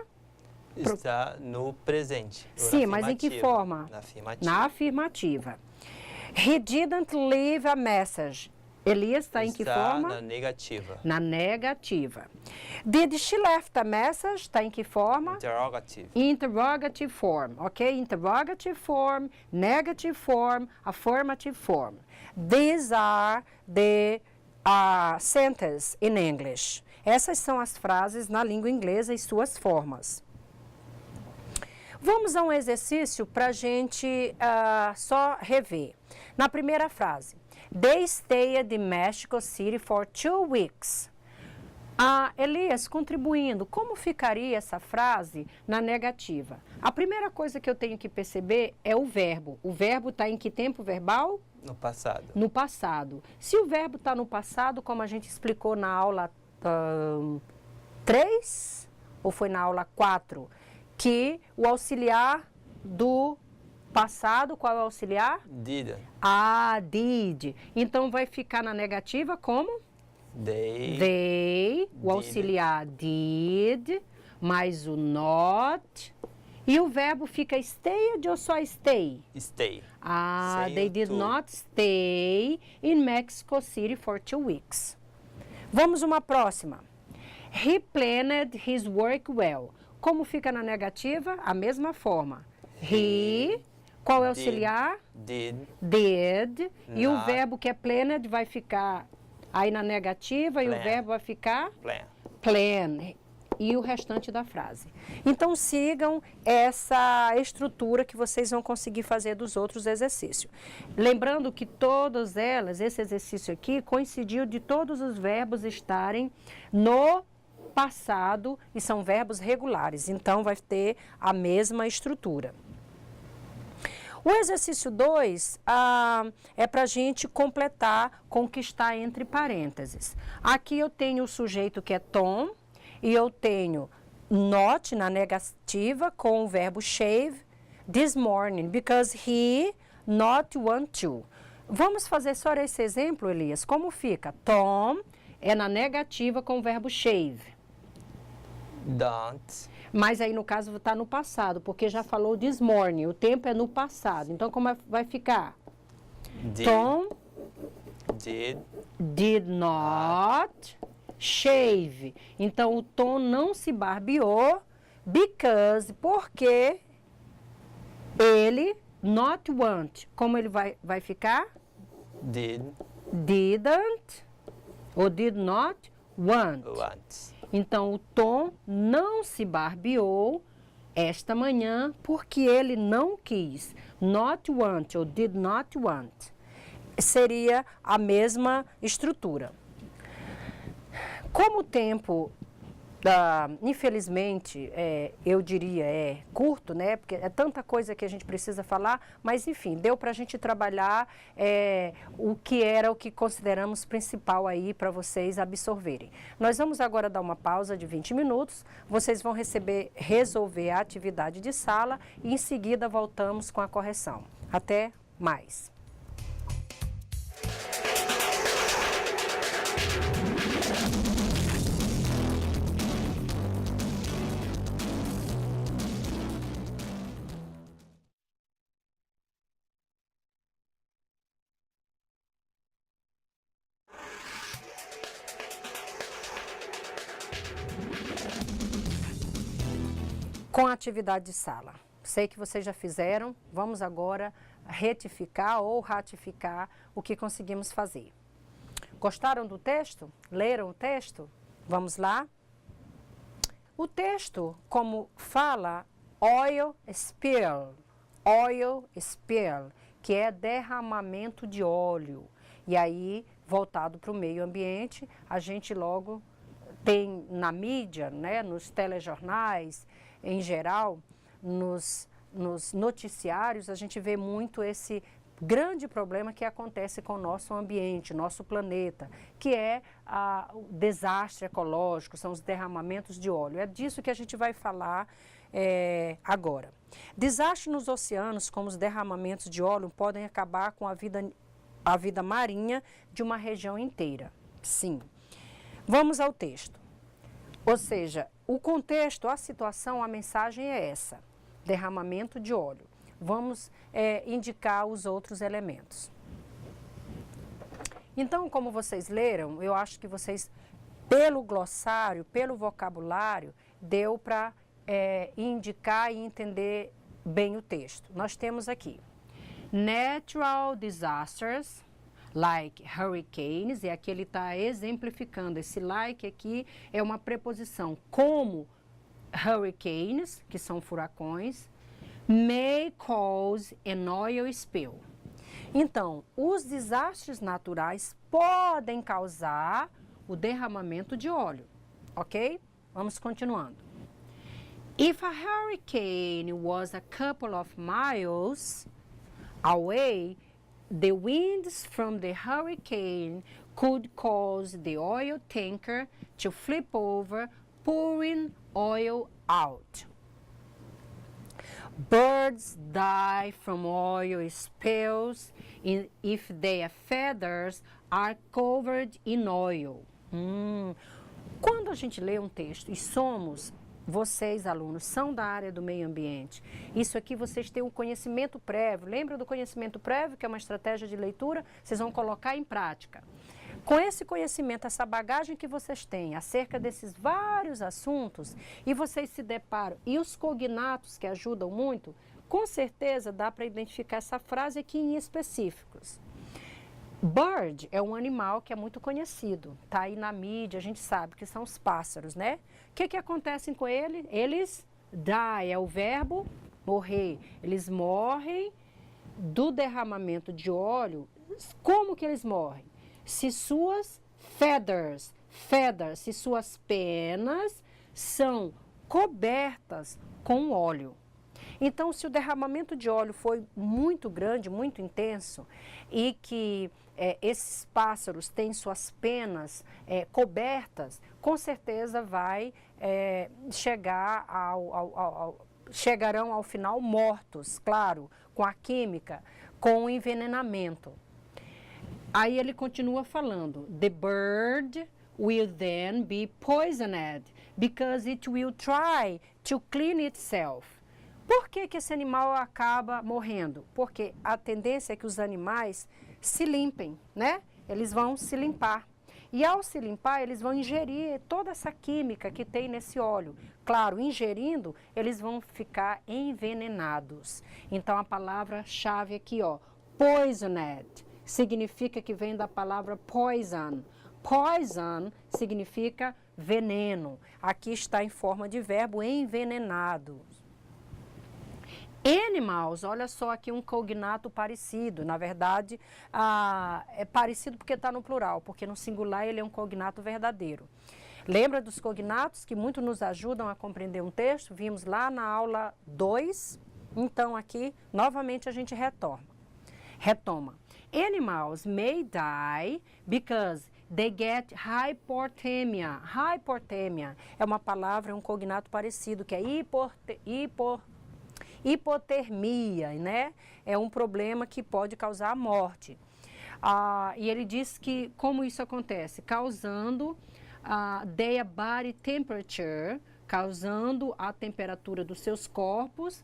Está no presente. Sim, mas em que forma? Na afirmativa. Na afirmativa. He didn't leave a message. Elias está em que forma? Na negativa. Na negativa. Did she left a message? Está em que forma? Interrogative. Interrogative form, ok? Interrogative form, negative form, affirmative form. These are the sentences in English. Essas são as frases na língua inglesa e suas formas. Vamos a um exercício para a gente só rever. Na primeira frase, they stayed in Mexico City for 2 weeks. Elias, contribuindo, como ficaria essa frase na negativa? A primeira coisa que eu tenho que perceber é o verbo. O verbo está em que tempo verbal? No passado. No passado. Se o verbo está no passado, como a gente explicou na aula 3, ou foi na aula 4, que o auxiliar do passado, qual é o auxiliar? Did. Did. Então, vai ficar na negativa como? They. O auxiliar did, mais o not. E o verbo fica stayed ou só stay? Stay. They did not stay in Mexico City for 2 weeks. Vamos uma próxima. He planned his work well. Como fica na negativa? A mesma forma. He, qual é o auxiliar? Did. E o verbo que é planned vai ficar aí na negativa e o verbo vai ficar? Plan. E o restante da frase. Então, sigam essa estrutura que vocês vão conseguir fazer dos outros exercícios. Lembrando que todas elas, esse exercício aqui, coincidiu de todos os verbos estarem no passado e são verbos regulares. Então, vai ter a mesma estrutura. O exercício 2 é para a gente completar com o que está entre parênteses. Aqui eu tenho o sujeito que é Tom e eu tenho not na negativa com o verbo shave this morning, because he not want to. Vamos fazer só esse exemplo, Elias. Como fica? Tom é na negativa com o verbo shave. Don't. Mas aí, no caso, está no passado, porque já falou this morning. O tempo é no passado. Então, como vai ficar? Tom did not shave. Então, o Tom não se barbeou because, porque ele not want. Como ele vai ficar? Didn't ou did not want. Então, o Tom não se barbeou esta manhã porque ele não quis. Not want ou did not want. Seria a mesma estrutura. Como o tempo, infelizmente, eu diria, é curto, né? Porque é tanta coisa que a gente precisa falar, mas, enfim, deu para a gente trabalhar o que consideramos principal aí para vocês absorverem. Nós vamos agora dar uma pausa de 20 minutos, vocês vão resolver a atividade de sala e, em seguida, voltamos com a correção. Até mais! com a atividade de sala. Sei que vocês já fizeram, vamos agora retificar ou ratificar o que conseguimos fazer. Gostaram do texto? Leram o texto? Vamos lá? O texto, como fala, oil spill, que é derramamento de óleo. E aí, voltado para o meio ambiente, a gente logo tem na mídia, né, nos telejornais, em geral, nos noticiários, a gente vê muito esse grande problema que acontece com o nosso ambiente, nosso planeta, que é o desastre ecológico, são os derramamentos de óleo. É disso que a gente vai falar agora. Desastres nos oceanos, como os derramamentos de óleo, podem acabar com a vida marinha de uma região inteira. Sim. Vamos ao texto. Ou seja, o contexto, a situação, a mensagem é essa: derramamento de óleo. Vamos indicar os outros elementos. Então, como vocês leram, eu acho que vocês, pelo glossário, pelo vocabulário, deu para indicar e entender bem o texto. Nós temos aqui natural disasters, like hurricanes, e aqui ele está exemplificando. Esse like aqui é uma preposição, como hurricanes, que são furacões, may cause an oil spill. Então, os desastres naturais podem causar o derramamento de óleo, ok? Vamos continuando. If a hurricane was a couple of miles away, the winds from the hurricane could cause the oil tanker to flip over, pouring oil out. Birds die from oil spills if their feathers are covered in oil. Quando a gente lê um texto e vocês, alunos, são da área do meio ambiente, isso aqui vocês têm um conhecimento prévio. Lembra do conhecimento prévio, que é uma estratégia de leitura? Vocês vão colocar em prática. Com esse conhecimento, essa bagagem que vocês têm acerca desses vários assuntos, e vocês se deparam, e os cognatos que ajudam muito, com certeza dá para identificar essa frase aqui em específicos. Bird é um animal que é muito conhecido, tá aí na mídia, a gente sabe que são os pássaros, né? O que acontece com ele? Eles die, é o verbo morrer. Eles morrem do derramamento de óleo. Como que eles morrem? Se suas feathers, se suas penas são cobertas com óleo. Então, se o derramamento de óleo foi muito grande, muito intenso, e que esses pássaros têm suas penas cobertas, com certeza chegarão ao final mortos, claro, com a química, com o envenenamento. Aí ele continua falando, the bird will then be poisoned, because it will try to clean itself. Por que esse animal acaba morrendo? Porque a tendência é que os animais se limpem, né? Eles vão se limpar. E ao se limpar, eles vão ingerir toda essa química que tem nesse óleo. Claro, ingerindo, eles vão ficar envenenados. Então, a palavra-chave aqui, ó, poisoned, significa que vem da palavra poison. Poison significa veneno. Aqui está em forma de verbo envenenado. Animals, olha só aqui um cognato parecido. Na verdade, é parecido porque está no plural, porque no singular ele é um cognato verdadeiro. Lembra dos cognatos que muito nos ajudam a compreender um texto? Vimos lá na aula 2. Então, aqui, novamente, a gente retoma. Animals may die because they get hypothermia. Hypothermia é uma palavra, é um cognato parecido, que é hipotermia, né? É um problema que pode causar a morte. E ele diz que como isso acontece? Causando their body temperature, causando a temperatura dos seus corpos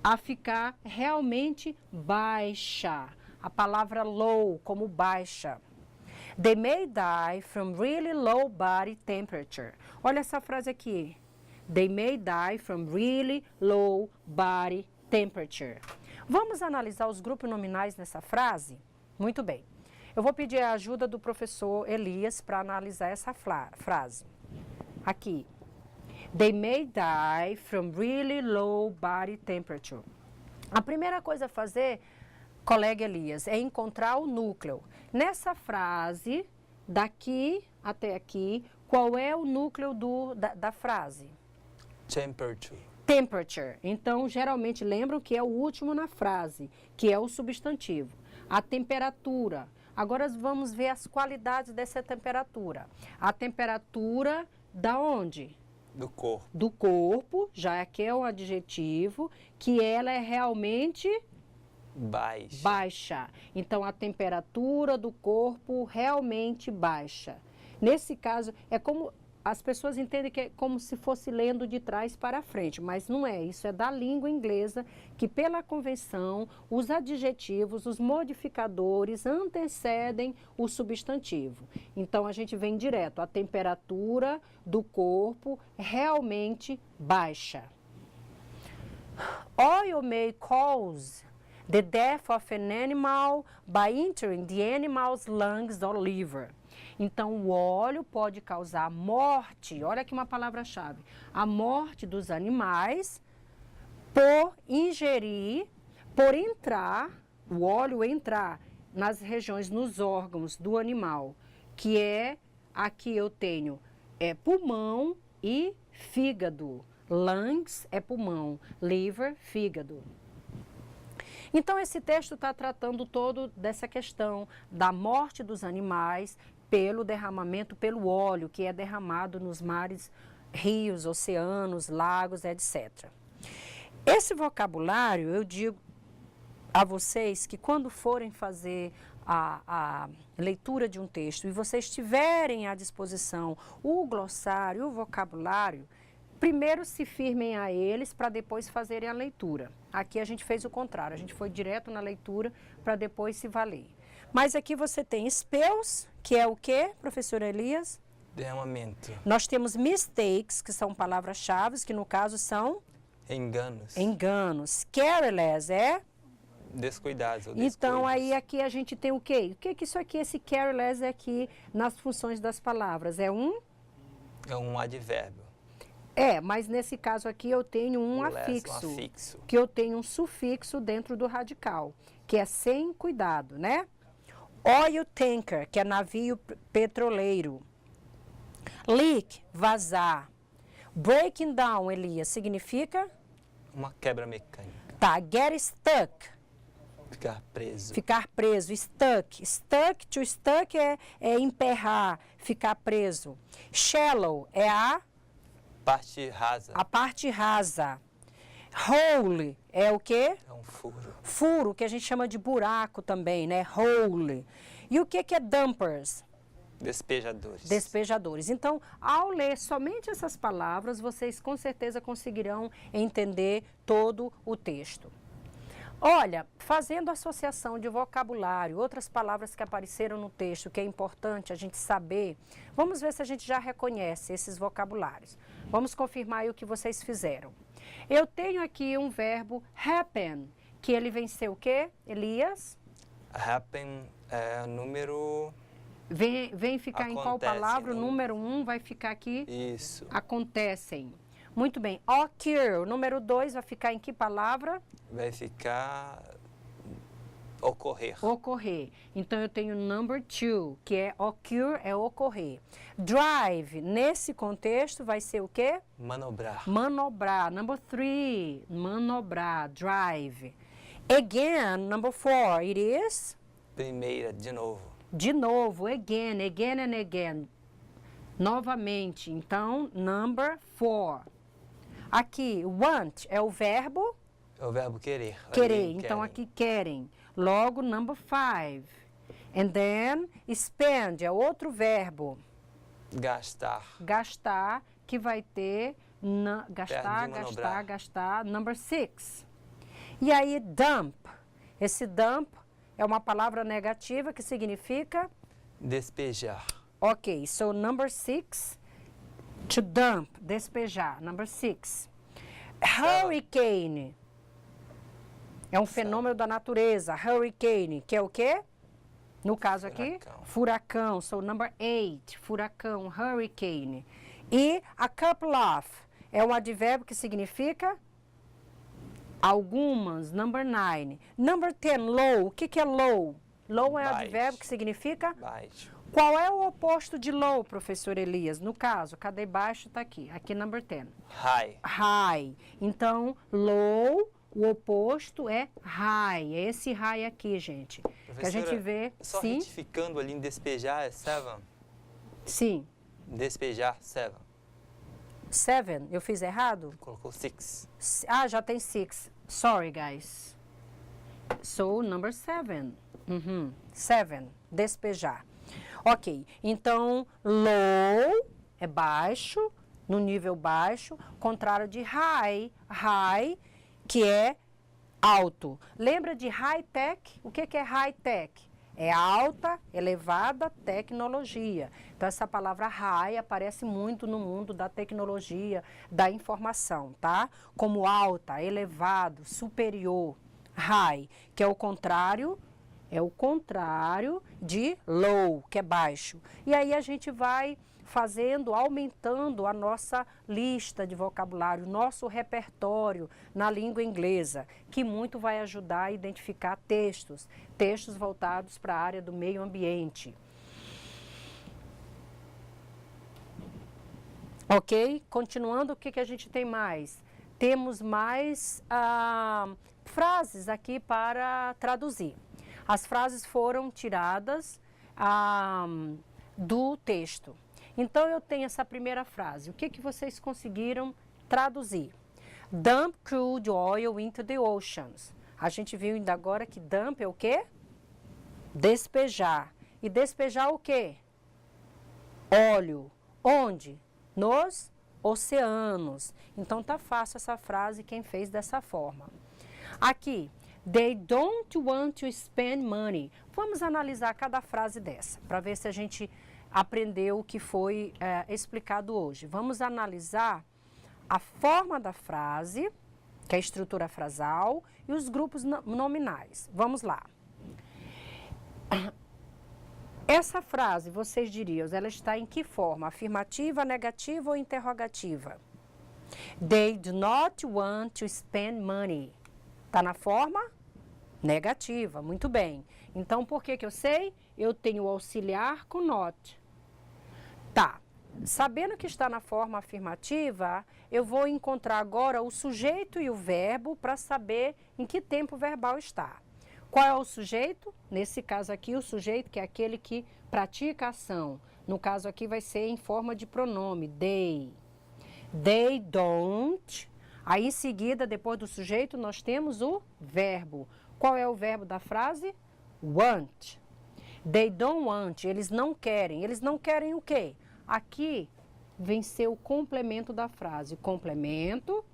a ficar realmente baixa. A palavra low, como baixa. They may die from really low body temperature. Olha essa frase aqui. They may die from really low body temperature. Vamos analisar os grupos nominais nessa frase? Muito bem. Eu vou pedir a ajuda do professor Elias para analisar essa frase. Aqui. They may die from really low body temperature. A primeira coisa a fazer, colega Elias, é encontrar o núcleo. Nessa frase, daqui até aqui, qual é o núcleo da frase? Temperature. Temperature. Então, geralmente, lembram que é o último na frase, que é o substantivo. A temperatura. Agora, vamos ver as qualidades dessa temperatura. A temperatura da onde? Do corpo. Do corpo, já que é um adjetivo, que ela é realmente baixa. Então, a temperatura do corpo realmente baixa. Nesse caso, é como as pessoas entendem que é como se fosse lendo de trás para frente, mas não é. Isso é da língua inglesa, que pela convenção, os adjetivos, os modificadores antecedem o substantivo. Então, a gente vem direto. A temperatura do corpo realmente baixa. Oil may cause the death of an animal by entering the animal's lungs or liver. Então, o óleo pode causar morte, olha aqui uma palavra-chave, a morte dos animais por ingerir, por entrar, o óleo entrar nas regiões, nos órgãos do animal, que é, aqui eu tenho, pulmão e fígado. Lungs é pulmão, liver, fígado. Então, esse texto está tratando todo dessa questão da morte dos animais pelo derramamento, pelo óleo que é derramado nos mares, rios, oceanos, lagos, etc. Esse vocabulário, eu digo a vocês que quando forem fazer a leitura de um texto e vocês tiverem à disposição o glossário, o vocabulário, primeiro se firmem a eles para depois fazerem a leitura. Aqui a gente fez o contrário, a gente foi direto na leitura para depois se valer. Mas aqui você tem spells, que é o quê, professor Elias? Derramamento. Nós temos mistakes, que são palavras-chave, que no caso são? Enganos. Enganos. Careless é? Descuidados ou Então, descuidos. aí aqui a gente tem o quê? O que que isso aqui, esse careless é aqui nas funções das palavras? É um? É um advérbio. Mas nesse caso aqui eu tenho um afixo, que eu tenho um sufixo dentro do radical, que é sem cuidado, né? Oil tanker, que é navio petroleiro. Leak, vazar. Breaking down, Elias, significa? Uma quebra mecânica. Tá, get stuck. Ficar preso. Ficar preso, stuck. Stuck, to stuck é emperrar, ficar preso. Shallow é a parte rasa. A parte rasa. Hole é o quê? É um furo. Furo, que a gente chama de buraco também, né? Hole. E o que é dumpers? Despejadores. Despejadores. Então, ao ler somente essas palavras, vocês com certeza conseguirão entender todo o texto. Olha, fazendo associação de vocabulário, outras palavras que apareceram no texto, que é importante a gente saber, vamos ver se a gente já reconhece esses vocabulários. Vamos confirmar aí o que vocês fizeram. Eu tenho aqui um verbo happen, que ele vem ser o quê, Elias? Happen é número... Vem ficar acontece, em qual palavra? no... O número 1 vai ficar aqui? Isso. Acontecem. Muito bem. Occur, o número 2 vai ficar em que palavra? Vai ficar ocorrer. Ocorrer. Então, eu tenho number 2, que é occur, é ocorrer. Drive, nesse contexto, vai ser o quê? Manobrar. Manobrar. Number 3, manobrar, drive. Again, number 4, it is? Primeira, de novo. De novo, again, again and again. Novamente. Então, number 4. Aqui, want é o verbo? É o verbo querer. Querer. Então, aqui querem. Logo, number 5. And then, spend é outro verbo. Gastar. Gastar, que vai ter gastar, number 6. E aí, dump. Esse dump é uma palavra negativa que significa? Despejar. Ok, so number 6, To dump, despejar. Number 6. Hurricane. É um fenômeno da natureza. Hurricane, que é o quê? No caso aqui, furacão. So, number 8, furacão, hurricane. E a couple of é um advérbio que significa algumas. Number 9. Number 10, low. O que é low? Low é um advérbio que significa? Baixo. Qual é o oposto de low, professor Elias? No caso, cadê baixo? Está aqui. Aqui, number 10. High. High. Então, low, o oposto é high. É esse high aqui, gente. Que a gente vê. Só sim? retificando ali em despejar é 7? Sim. Despejar, 7. 7. Eu fiz errado? Colocou 6. Ah, já tem 6. Sorry, guys. So, number 7. 7. Despejar. Ok. Então, low é baixo, no nível baixo, contrário de high. High, que é alto. Lembra de high-tech? O que é high-tech? É alta, elevada tecnologia. Então, essa palavra high aparece muito no mundo da tecnologia, da informação, tá? Como alta, elevado, superior. High, que é o contrário de low, que é baixo. E aí a gente vai fazendo, aumentando a nossa lista de vocabulário, nosso repertório na língua inglesa, que muito vai ajudar a identificar textos voltados para a área do meio ambiente. Ok? Continuando, o que a gente tem mais? Temos mais frases aqui para traduzir. As frases foram tiradas do texto. Então, eu tenho essa primeira frase. O que vocês conseguiram traduzir? Dump crude oil into the oceans. A gente viu ainda agora que dump é o quê? Despejar. E despejar o quê? Óleo. Onde? Nos oceanos. Então, tá fácil essa frase, quem fez dessa forma. Aqui, they don't want to spend money. Vamos analisar cada frase dessa, para ver se a gente aprendeu o que foi explicado hoje. Vamos analisar a forma da frase, que é a estrutura frasal, e os grupos nominais. Vamos lá. Essa frase, vocês diriam, ela está em que forma? Afirmativa, negativa ou interrogativa? They do not want to spend money. Está na forma negativa, muito bem. Então, por que eu sei? Eu tenho o auxiliar com not. Tá. Sabendo que está na forma afirmativa, eu vou encontrar agora o sujeito e o verbo para saber em que tempo verbal está. Qual é o sujeito? Nesse caso aqui, o sujeito que é aquele que pratica a ação. No caso aqui vai ser em forma de pronome, they. They don't. Aí em seguida, depois do sujeito, nós temos o verbo. Qual é o verbo da frase? Want. They don't want. Eles não querem. Eles não querem o quê? Aqui vem ser o complemento da frase. Complemento,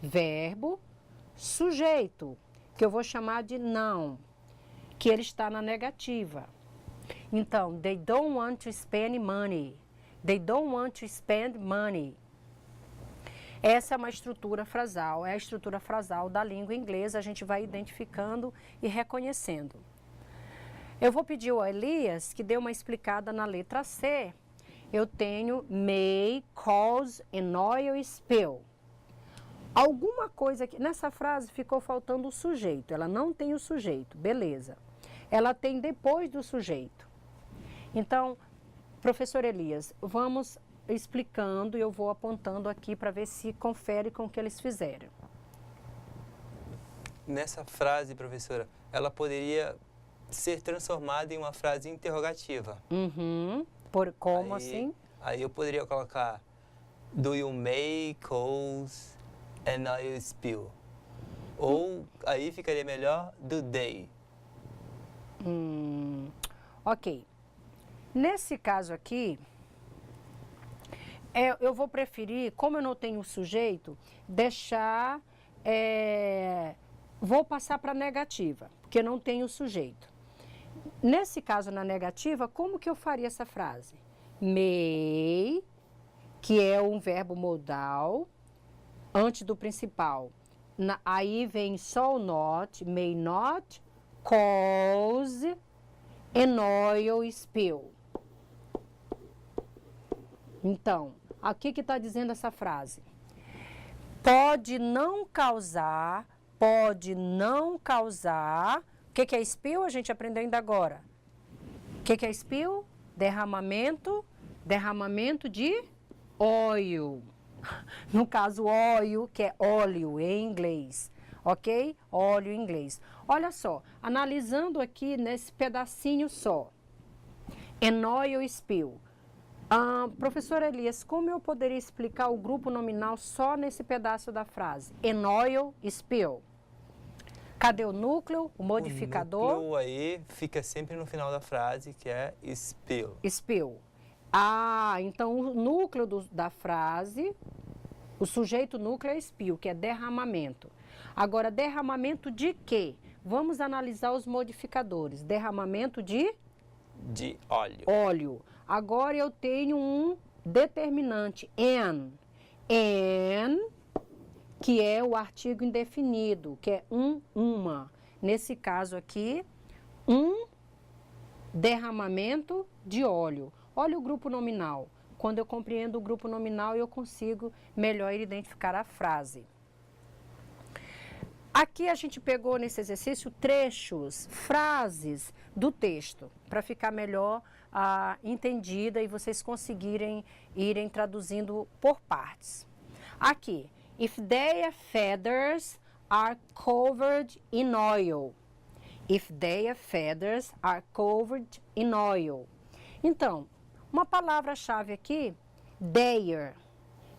verbo, sujeito, que eu vou chamar de não, que ele está na negativa. Então, they don't want to spend money. They don't want to spend money. Essa é uma estrutura frasal, é a estrutura frasal da língua inglesa, a gente vai identificando e reconhecendo. Eu vou pedir ao Elias que dê uma explicada na letra C. Eu tenho may cause an oil spill. Alguma coisa aqui, nessa frase ficou faltando o sujeito, ela não tem o sujeito, beleza. Ela tem depois do sujeito. Então, professor Elias, vamos explicando e eu vou apontando aqui para ver se confere com o que eles fizeram. Nessa frase, professora, ela poderia ser transformada em uma frase interrogativa. Como assim? Aí eu poderia colocar do you may cause an oil spill? Ou aí ficaria melhor do they. Ok. Nesse caso aqui, eu vou preferir, como eu não tenho o sujeito, deixar, vou passar para negativa, porque eu não tenho o sujeito. Nesse caso, na negativa, como que eu faria essa frase? May que é um verbo modal antes do principal. Aí vem só o not, may not, cause, an oil spill. Então, o que está dizendo essa frase? Pode não causar. O que é spill? A gente aprendeu ainda agora. O que é spill? Derramamento de óleo. No caso, óleo, que é óleo em inglês, ok? Óleo em inglês. Olha só, analisando aqui nesse pedacinho só. An oil spill. Professor Elias, como eu poderia explicar o grupo nominal só nesse pedaço da frase? An oil spill. Cadê o núcleo, o modificador? O núcleo aí fica sempre no final da frase, que é spill. Spill. Então o núcleo da frase, o sujeito núcleo é spill, que é derramamento. Agora, derramamento de quê? Vamos analisar os modificadores. Derramamento de óleo. Óleo. Agora eu tenho um determinante, an. An, que é o artigo indefinido, que é uma. Nesse caso aqui, um derramamento de óleo. Olha o grupo nominal. Quando eu compreendo o grupo nominal, eu consigo melhor identificar a frase. Aqui a gente pegou nesse exercício trechos, frases do texto, para ficar melhor entendida e vocês conseguirem irem traduzindo por partes. Aqui, if their feathers are covered in oil. If their feathers are covered in oil. Então, uma palavra-chave aqui, their.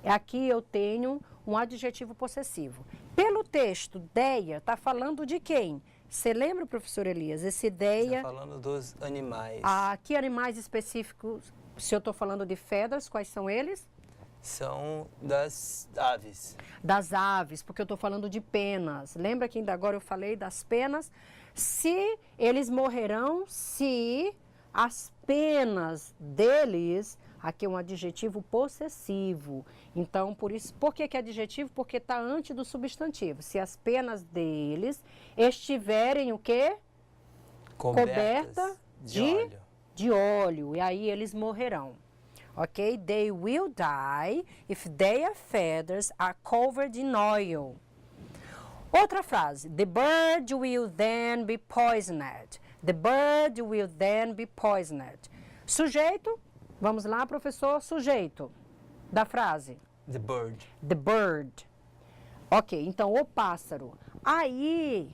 Aqui eu tenho um adjetivo possessivo. Pelo texto, their está falando de quem? Você lembra, professor Elias? Esse their... Está falando dos animais. Que animais específicos, se eu estou falando de feathers, quais são eles? São das aves. Das aves, porque eu estou falando de penas. Lembra que ainda agora eu falei das penas? Se eles morrerão, se as penas deles... Aqui é um adjetivo possessivo. Então, por que é adjetivo? Porque está antes do substantivo. Se as penas deles estiverem o quê? Coberta de óleo. E aí eles morrerão. Ok? They will die if their feathers are covered in oil. Outra frase. The bird will then be poisoned. The bird will then be poisoned. Sujeito. Vamos lá, professor. Sujeito da frase. The bird. The bird. Ok, então o pássaro. Aí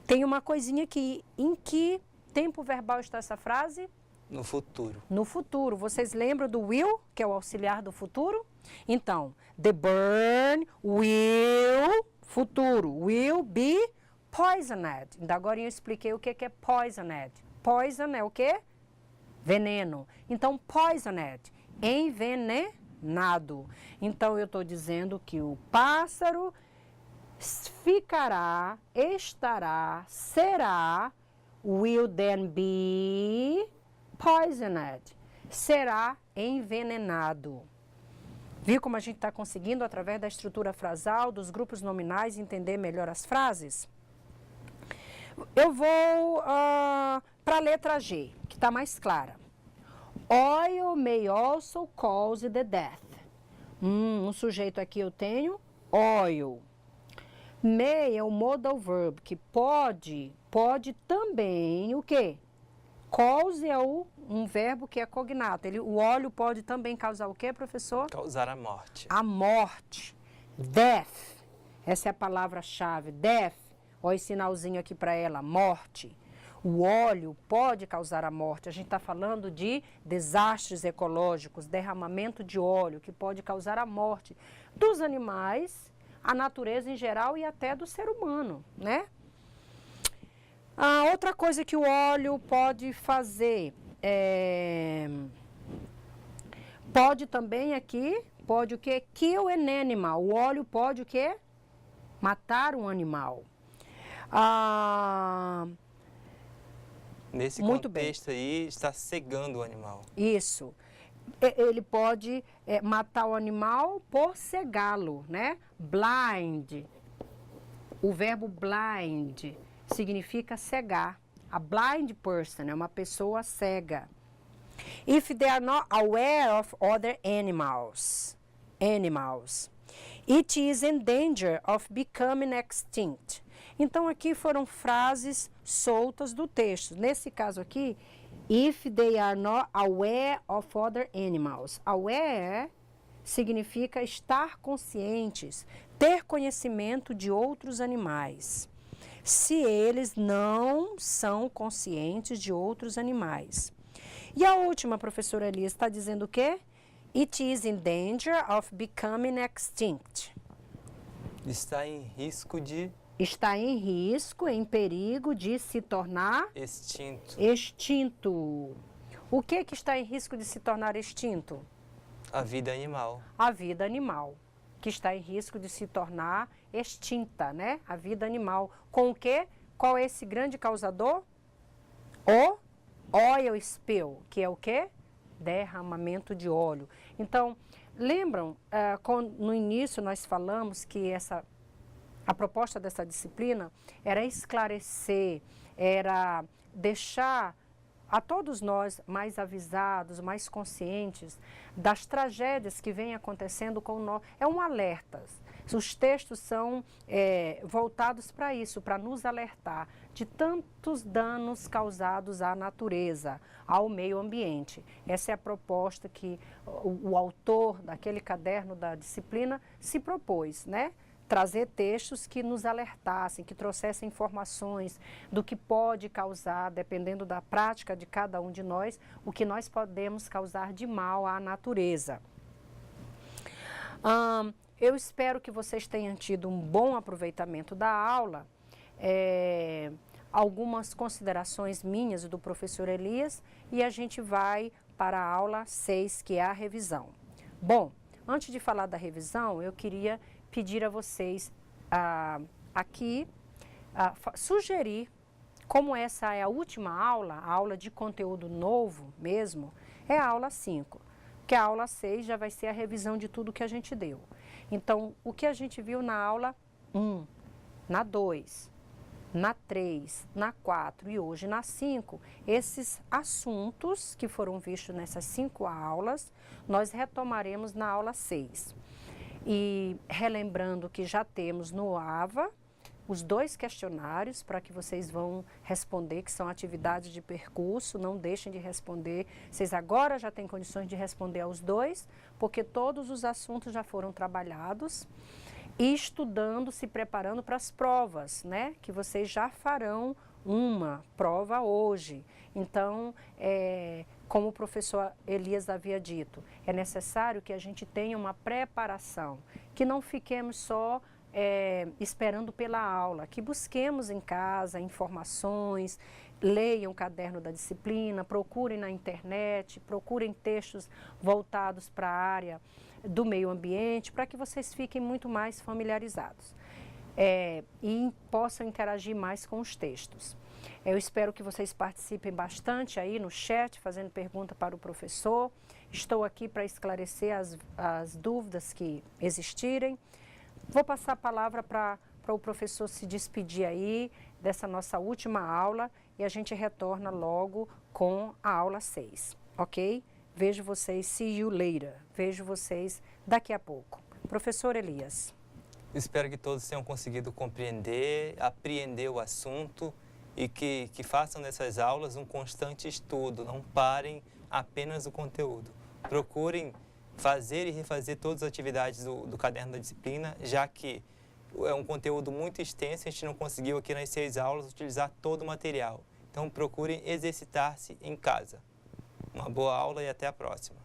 tem uma coisinha aqui. Em que tempo verbal está essa frase? No futuro. No futuro. Vocês lembram do will, que é o auxiliar do futuro? Então, the bird will, futuro, will be poisoned. Ainda agora eu expliquei o que é poisoned. Poison é o quê? Veneno. Então, poisoned, envenenado. Então, eu estou dizendo que o pássaro ficará, estará, será, will then be poisoned, será envenenado. Viu como a gente está conseguindo, através da estrutura frasal, dos grupos nominais, entender melhor as frases? Eu vou para a letra G, que está mais clara. Oil may also cause the death. Um sujeito aqui eu tenho oil. May é o modal verb, que pode também o quê? Cause é um verbo que é cognato. O óleo pode também causar o quê, professor? Causar a morte. A morte. Death. Essa é a palavra-chave. Death. Olha esse sinalzinho aqui para ela. Morte. O óleo pode causar a morte. A gente está falando de desastres ecológicos, derramamento de óleo, que pode causar a morte dos animais, a natureza em geral e até do ser humano, né? Outra coisa que o óleo pode fazer, pode também aqui, pode o quê? Kill an animal. O óleo pode o quê? Matar um animal. Nesse muito contexto aí, está cegando o animal. Isso. Ele pode matar o animal por cegá-lo, né? Blind. O verbo blind significa cegar. A blind person é uma pessoa cega. If they are not aware of other animals, it is in danger of becoming extinct. Então, aqui foram frases soltas do texto. Nesse caso aqui, if they are not aware of other animals. Aware significa estar conscientes, ter conhecimento de outros animais. Se eles não são conscientes de outros animais. E a última, professora Elias, está dizendo o quê? It is in danger of becoming extinct. Está em risco de... Está em risco, em perigo de se tornar... Extinto. O que está em risco de se tornar extinto? A vida animal. A vida animal, que está em risco de se tornar extinta, né? A vida animal. Com o quê? Qual é esse grande causador? O oil spill, que é o quê? Derramamento de óleo. Então, lembram, no início nós falamos que a proposta dessa disciplina era esclarecer, era deixar a todos nós mais avisados, mais conscientes das tragédias que vêm acontecendo com nós. É um alerta. Os textos são voltados para isso, para nos alertar de tantos danos causados à natureza, ao meio ambiente. Essa é a proposta que o autor daquele caderno da disciplina se propôs, né? Trazer textos que nos alertassem, que trouxessem informações do que pode causar, dependendo da prática de cada um de nós, o que nós podemos causar de mal à natureza. Eu espero que vocês tenham tido um bom aproveitamento da aula. Algumas considerações minhas e do professor Elias, e a gente vai para a aula 6, que é a revisão. Bom, antes de falar da revisão, eu queria pedir a vocês aqui, sugerir, como essa é a última aula, a aula de conteúdo novo mesmo, é a aula 5, que a aula 6 já vai ser a revisão de tudo que a gente deu. Então, o que a gente viu na aula 1, na 2, na 3, na 4 e hoje na 5, esses assuntos que foram vistos nessas 5 aulas, nós retomaremos na aula 6. E relembrando que já temos no AVA os 2 questionários para que vocês vão responder, que são atividades de percurso, não deixem de responder. Vocês agora já têm condições de responder aos 2, porque todos os assuntos já foram trabalhados e estudando, se preparando para as provas, né? Que vocês já farão uma prova hoje. Então, como o professor Elias havia dito, é necessário que a gente tenha uma preparação, que não fiquemos só esperando pela aula, que busquemos em casa informações, leiam o caderno da disciplina, procurem na internet, procurem textos voltados para a área do meio ambiente, para que vocês fiquem muito mais familiarizados e possam interagir mais com os textos. Eu espero que vocês participem bastante aí no chat, fazendo pergunta para o professor. Estou aqui para esclarecer as dúvidas que existirem. Vou passar a palavra para o professor se despedir aí dessa nossa última aula e a gente retorna logo com a aula 6, ok? Vejo vocês, see you later. Vejo vocês daqui a pouco. Professor Elias. Espero que todos tenham conseguido compreender, apreender o assunto e que façam dessas aulas um constante estudo, não parem apenas o conteúdo. Procurem fazer e refazer todas as atividades do caderno da disciplina, já que é um conteúdo muito extenso, a gente não conseguiu aqui nas 6 aulas utilizar todo o material. Então procurem exercitar-se em casa. Uma boa aula e até a próxima.